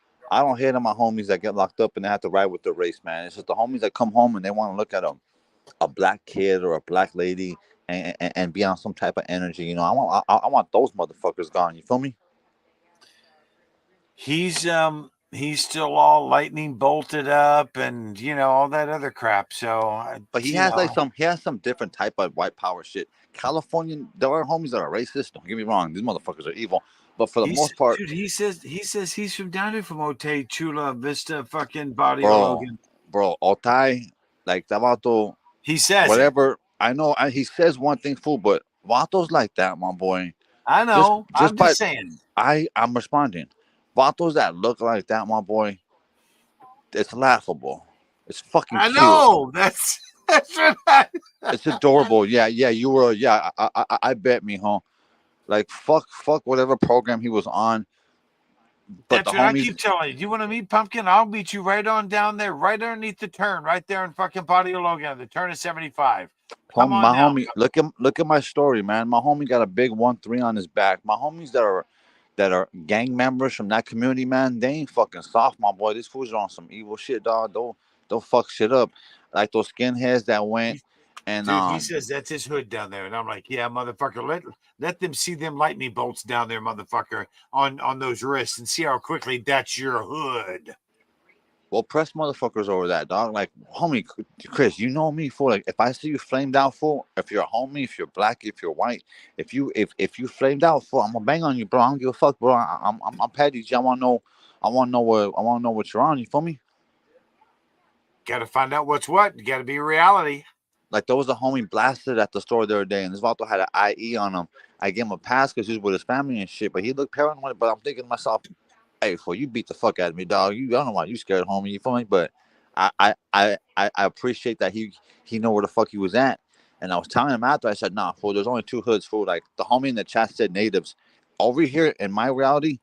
S7: hate on my homies that get locked up and they have to ride with the race, man. It's just the homies that come home and they want to look at a black kid or a black lady and be on some type of energy. You know, I want those motherfuckers gone. You feel me?
S3: He's still all lightning bolted up and all that other crap. So,
S7: But he has some different type of white power shit. Californian, there are homies that are racist. Don't get me wrong; these motherfuckers are evil. But for the most part,
S3: dude, he says he's from down here from Otay, Chula Vista, fucking Body
S7: bro,
S3: Logan.
S7: Otay, like that vato,
S3: He says it.
S7: whatever. I know he says one thing, fool, but vatos like that, my boy.
S3: I know. I'm just saying.
S7: I'm responding. Vatos that look like that, my boy, it's laughable. It's fucking
S3: I
S7: cute.
S3: know. That's right.
S7: It's adorable. Yeah, you were. Yeah, I bet me, huh? Like fuck whatever program he was on. But
S3: That's
S7: the
S3: what I
S7: homies,
S3: keep telling you. You want to meet Pumpkin? I'll meet you right on down there, right underneath the turn, right there in fucking Body Logan, the turn of 75. Come on
S7: my
S3: down.
S7: homie, look at my story, man. My homie got a big 1-3 on his back. My homies that are gang members from that community, man, they ain't fucking soft, my boy. These fools are on some evil shit, dog. Don't fuck shit up. Like those skinheads that went and
S3: Dude, he says that's his hood down there, and I'm like, yeah, motherfucker, let them see them lightning bolts down there, motherfucker, on those wrists, and see how quickly that's your hood.
S7: well, press motherfuckers over that, dog. Like, homie, Chris, you know me, fool. Like, if I see you flamed out, fool, if you're a homie, if you're black, if you're white, if you flamed out, fool, I'm gonna bang on you, bro. I don't give a fuck, bro. I'm petty. I wanna know what you're on. You feel me?
S3: Got to find out what's what. You got to be a reality.
S7: Like, there was a homie blasted at the store the other day, and this vato had an IE on him. I gave him a pass because he was with his family and shit, but he looked paranoid. But I'm thinking to myself, hey, fool, you beat the fuck out of me, dog. I don't know why you scared, homie. You feel me? But I appreciate that he know where the fuck he was at. And I was telling him after, I said, nah, fool, there's only two hoods, fool. Like, the homie in the chat said natives. Over here, in my reality,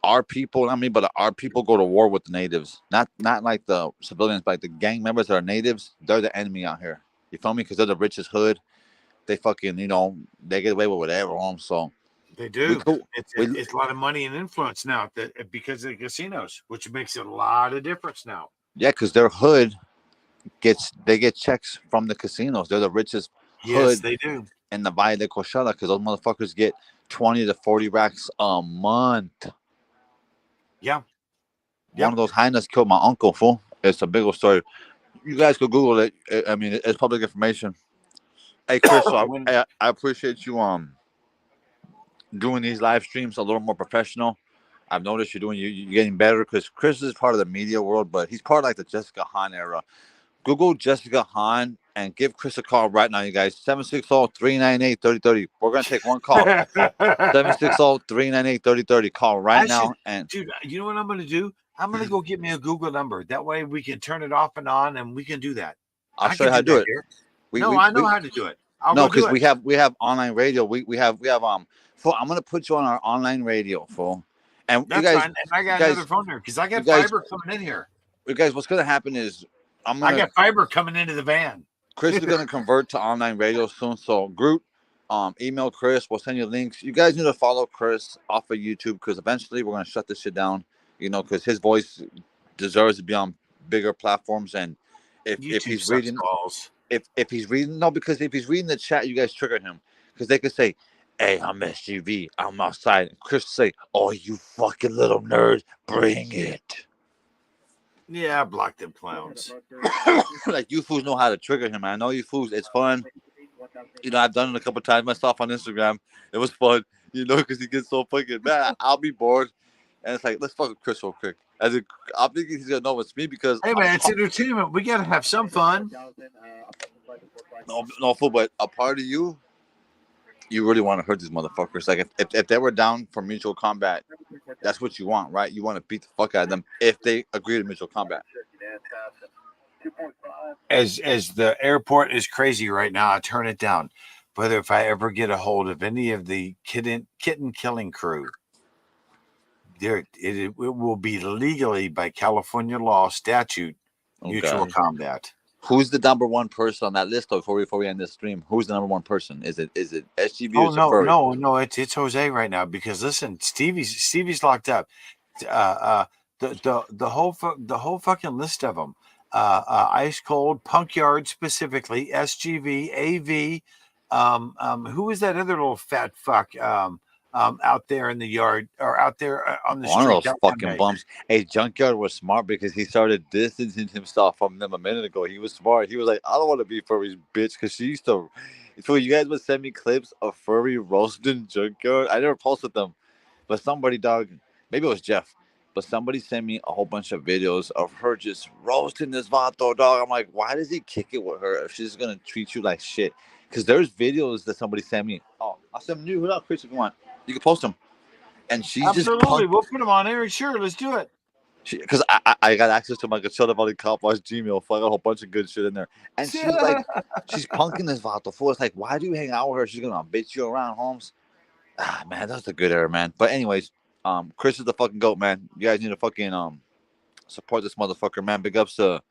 S7: our people go to war with the natives. Not like the civilians, but like the gang members that are natives, they're the enemy out here. You feel me? Because they're the richest hood. They fucking, they get away with whatever. So
S3: They do.
S7: We-
S3: It's a lot of money and influence now because of the casinos, which makes a lot of difference now.
S7: yeah, because their hood they get checks from the casinos. They're the richest
S3: Yes,
S7: hood
S3: they do.
S7: in the Valle de Coachella because those motherfuckers get 20 to 40 racks a month.
S3: Yeah.
S7: One of those hyenas killed my uncle, fool. It's a big old story. You guys could Google it. I mean, it's public information. Hey, Chris, so I appreciate you doing these live streams a little more professional. I've noticed you're getting better because Chris is part of the media world, but he's part of like the Jessica Hahn era. Google Jessica Hahn and give Chris a call right now, you guys. 760-398-3030. We're gonna take one call. 760-398-3030. Call right now. And
S3: dude, you know what I'm gonna do? I'm gonna go get me a Google number. That way we can turn it off and on, and we can do that.
S7: I'll show you how to do it.
S3: I know how to do it.
S7: No, because we have online radio. We have fool, I'm gonna put you on our online radio, fool. And
S3: that's
S7: you guys,
S3: fine. And I got another phone there because I got fiber coming in here.
S7: You guys, what's gonna happen is
S3: I got fiber coming into the van.
S7: Chris is gonna convert to online radio soon. So Groot, email Chris. We'll send you links. You guys need to follow Chris off of YouTube because eventually we're gonna shut this shit down. Because his voice deserves to be on bigger platforms. And if he's reading, if he's reading the chat, you guys trigger him because they could say, "Hey, I'm SGV. I'm outside." And Chris say, "Oh, you fucking little nerd, bring it."
S3: Yeah, block them clowns.
S7: Like, you fools know how to trigger him. I know you fools. It's fun. I've done it a couple times myself on Instagram. It was fun, because he gets so fucking mad. I'll be bored. And it's like, let's fuck with Chris real quick. As a, I'm thinking he's gonna know it's me because
S3: Hey man, it's entertainment. We gotta have some fun.
S7: no fool, but a part of you really want to hurt these motherfuckers. Like if they were down for mutual combat, that's what you want, right? You want to beat the fuck out of them if they agree to mutual combat.
S3: As the airport is crazy right now, I turn it down. Whether if I ever get a hold of any of the kitten killing crew, it will be legally by California law statute mutual combat.
S7: Who's the number one person on that list? Though, before we end this stream, who's the number one person? Is it SGV?
S3: Oh
S7: or
S3: no, it's Jose right now because listen, Stevie's locked up. The whole fucking list of them. Ice Cold, Punk Yard specifically, SGV, AV. Who is that other little fat fuck? Out there in the yard or out there on the street.
S7: One of those fucking bums. Hey, Junkyard was smart because he started distancing himself from them a minute ago. He was smart. He was like, I don't want to be Furry's bitch because she used to. So you guys would send me clips of Furry roasting Junkyard. I never posted them, but somebody, dog, maybe it was Jeff, but somebody sent me a whole bunch of videos of her just roasting this Vato, dog. I'm like, why does he kick it with her if she's gonna treat you like shit? Because there's videos that somebody sent me. Oh, I'll send them to you. Without Chris, if you want. You can post them. And she's
S3: absolutely. We'll put them on air. Sure, let's do it.
S7: Because I got access to my Coachella Valley Cop Watch Gmail. So I got a whole bunch of good shit in there. And she's like, she's punking this Vato fool. It's like, why do you hang out with her? She's gonna bitch you around, Holmes. Ah, man, that's a good era, man. But anyways, Chris is the fucking goat, man. You guys need to fucking support this motherfucker, man. Big ups to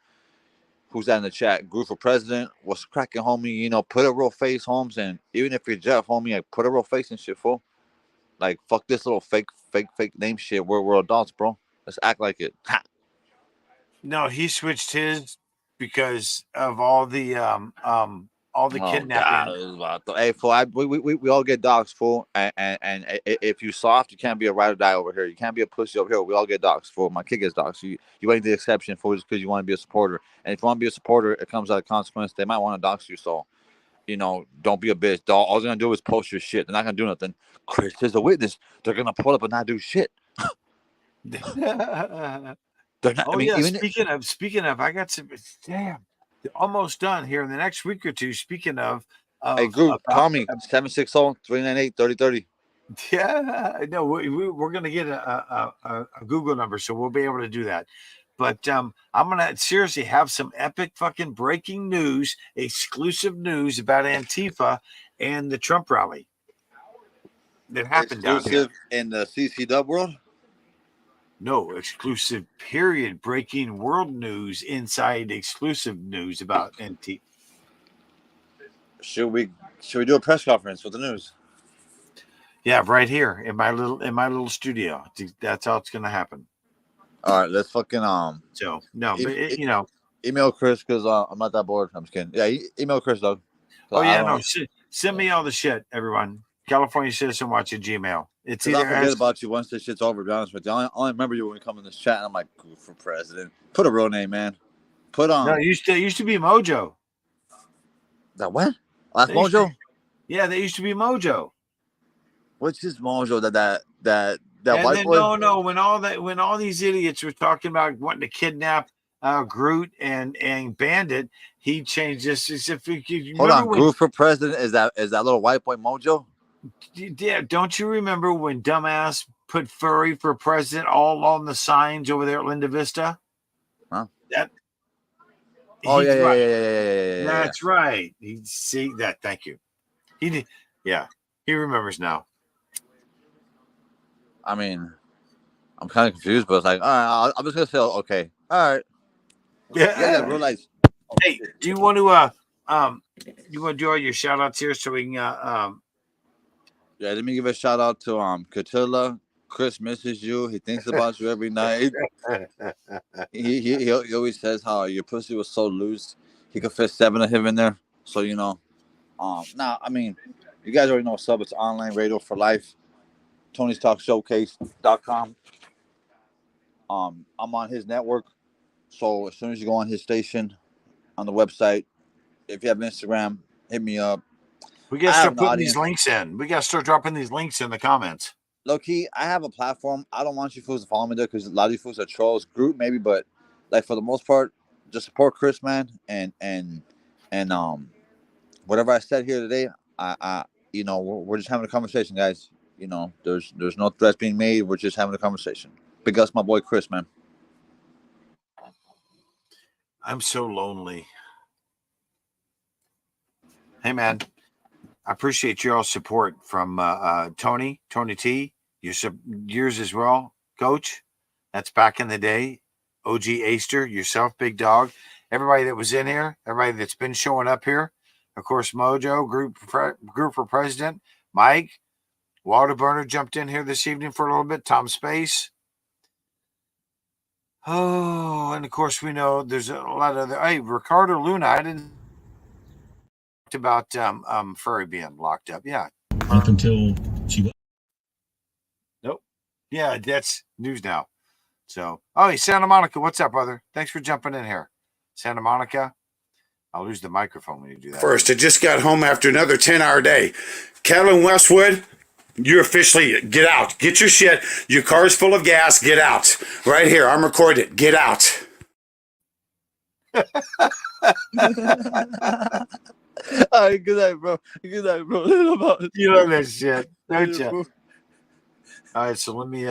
S7: who's that in the chat? Groove for president. What's cracking, homie? You know, put a real face, Holmes. And even if you're Jeff, homie, like, put a real face and shit, fool. Like, fuck this little fake name shit. We're adults, bro. Let's act like it. Ha.
S3: No, he switched his because of all the kidnapping.
S7: God. Hey, fool, we all get dogs, fool. And if you soft, you can't be a ride or die over here. You can't be a pussy over here. We all get dogs, fool. My kid gets dogs. So you ain't the exception, fool, just because you want to be a supporter. And if you want to be a supporter, it comes out of consequence. They might want to dox you, so. You know, don't be a bitch. All they're gonna do is post your shit. They're not gonna do nothing. Chris is a witness. They're gonna pull up and not do shit. They're not.
S3: Oh,
S7: I mean,
S3: yeah.
S7: even
S3: Speaking of, I got some. Damn, they're almost done here in the next week or two. Speaking of,
S7: hey, group, call me 760-398-3030.
S3: Yeah, no, we're gonna get a Google number, so we'll be able to do that. But I'm gonna seriously have some epic fucking breaking news, exclusive news about Antifa and the Trump rally that happened down here.
S7: Exclusive in the CC Dub world.
S3: No, exclusive period breaking world news inside exclusive news about Antifa.
S7: Should we do a press conference with the news?
S3: Yeah, right here in my little studio. That's how it's gonna happen.
S7: All right, let's fucking
S3: So no, but you know,
S7: email Chris because I'm not that bored. I'm just kidding. Yeah, email Chris, Doug.
S3: Oh yeah, no, send me all the shit, everyone. California Citizen Watch at Gmail. It's either
S7: I'll forget about you once this shit's over. To be honest with you, I only remember you when we come in this chat. And I'm like, for president, put a real name, man. Put on.
S3: No, it used to be Mojo.
S7: That what? Last Mojo?
S3: Yeah, they used to be Mojo.
S7: What's this Mojo? That
S3: and
S7: white
S3: then,
S7: boy?
S3: No. When all these idiots were talking about wanting to kidnap Groot and Bandit, he changed this.
S7: Hold on, Groot for president is that little white boy Mojo?
S3: Yeah, don't you remember when dumbass put Furry for president all on the signs over there at Linda Vista?
S7: Huh?
S3: Yeah.
S7: Yeah.
S3: That's right. See that? Thank you. He did. Yeah, he remembers now.
S7: I mean, I'm kind of confused, but it's like, all right, I'm just gonna say, okay, all right. Yeah, realize.
S3: Hey, do you want to do all your shout outs here so we can
S7: Yeah, let me give a shout out to Catilla. Chris misses you. He thinks about you every night. he always says how your pussy was so loose he could fit 7 of him in there. So you know, now I mean, you guys already know what's up. It's online radio for life. Tony's Talk Showcase.com. I'm on his network, so as soon as you go on his station, on the website, if you have Instagram, hit me up.
S3: We got to start putting these links in. We got to start dropping these links in the comments.
S7: low key, I have a platform. I don't want you fools to follow me there because a lot of you fools are trolls. Group maybe, but like for the most part, just support Chris, man, and whatever I said here today, I you know, we're just having a conversation, guys. You know, there's no threats being made. We're just having a conversation. Big us, my boy Chris, man.
S3: I'm so lonely. Hey, man, I appreciate your all support from Tony T, yours as well, Coach. That's back in the day. OG Aster, yourself, Big Dog, everybody that was in here, everybody that's been showing up here. Of course, Mojo, group for president, Mike, Walter Burner jumped in here this evening for a little bit. Tom Space. Oh, and of course we know there's a lot of other. Hey, Ricardo Luna. I didn't talk about Furry being locked up. Yeah.
S9: Up until she.
S3: Nope. Yeah, that's news now. So, hey, Santa Monica, what's up, brother? Thanks for jumping in here, Santa Monica. I'll lose the microphone when you do that.
S1: First, I just got home after another 10-hour day. Kellen Westwood, you officially get out. Get your shit. Your car's full of gas. Get out. Right here. I'm recording it. Get out.
S7: All right, good night, bro. Good night, bro.
S3: You know that shit, don't you? All right, so let me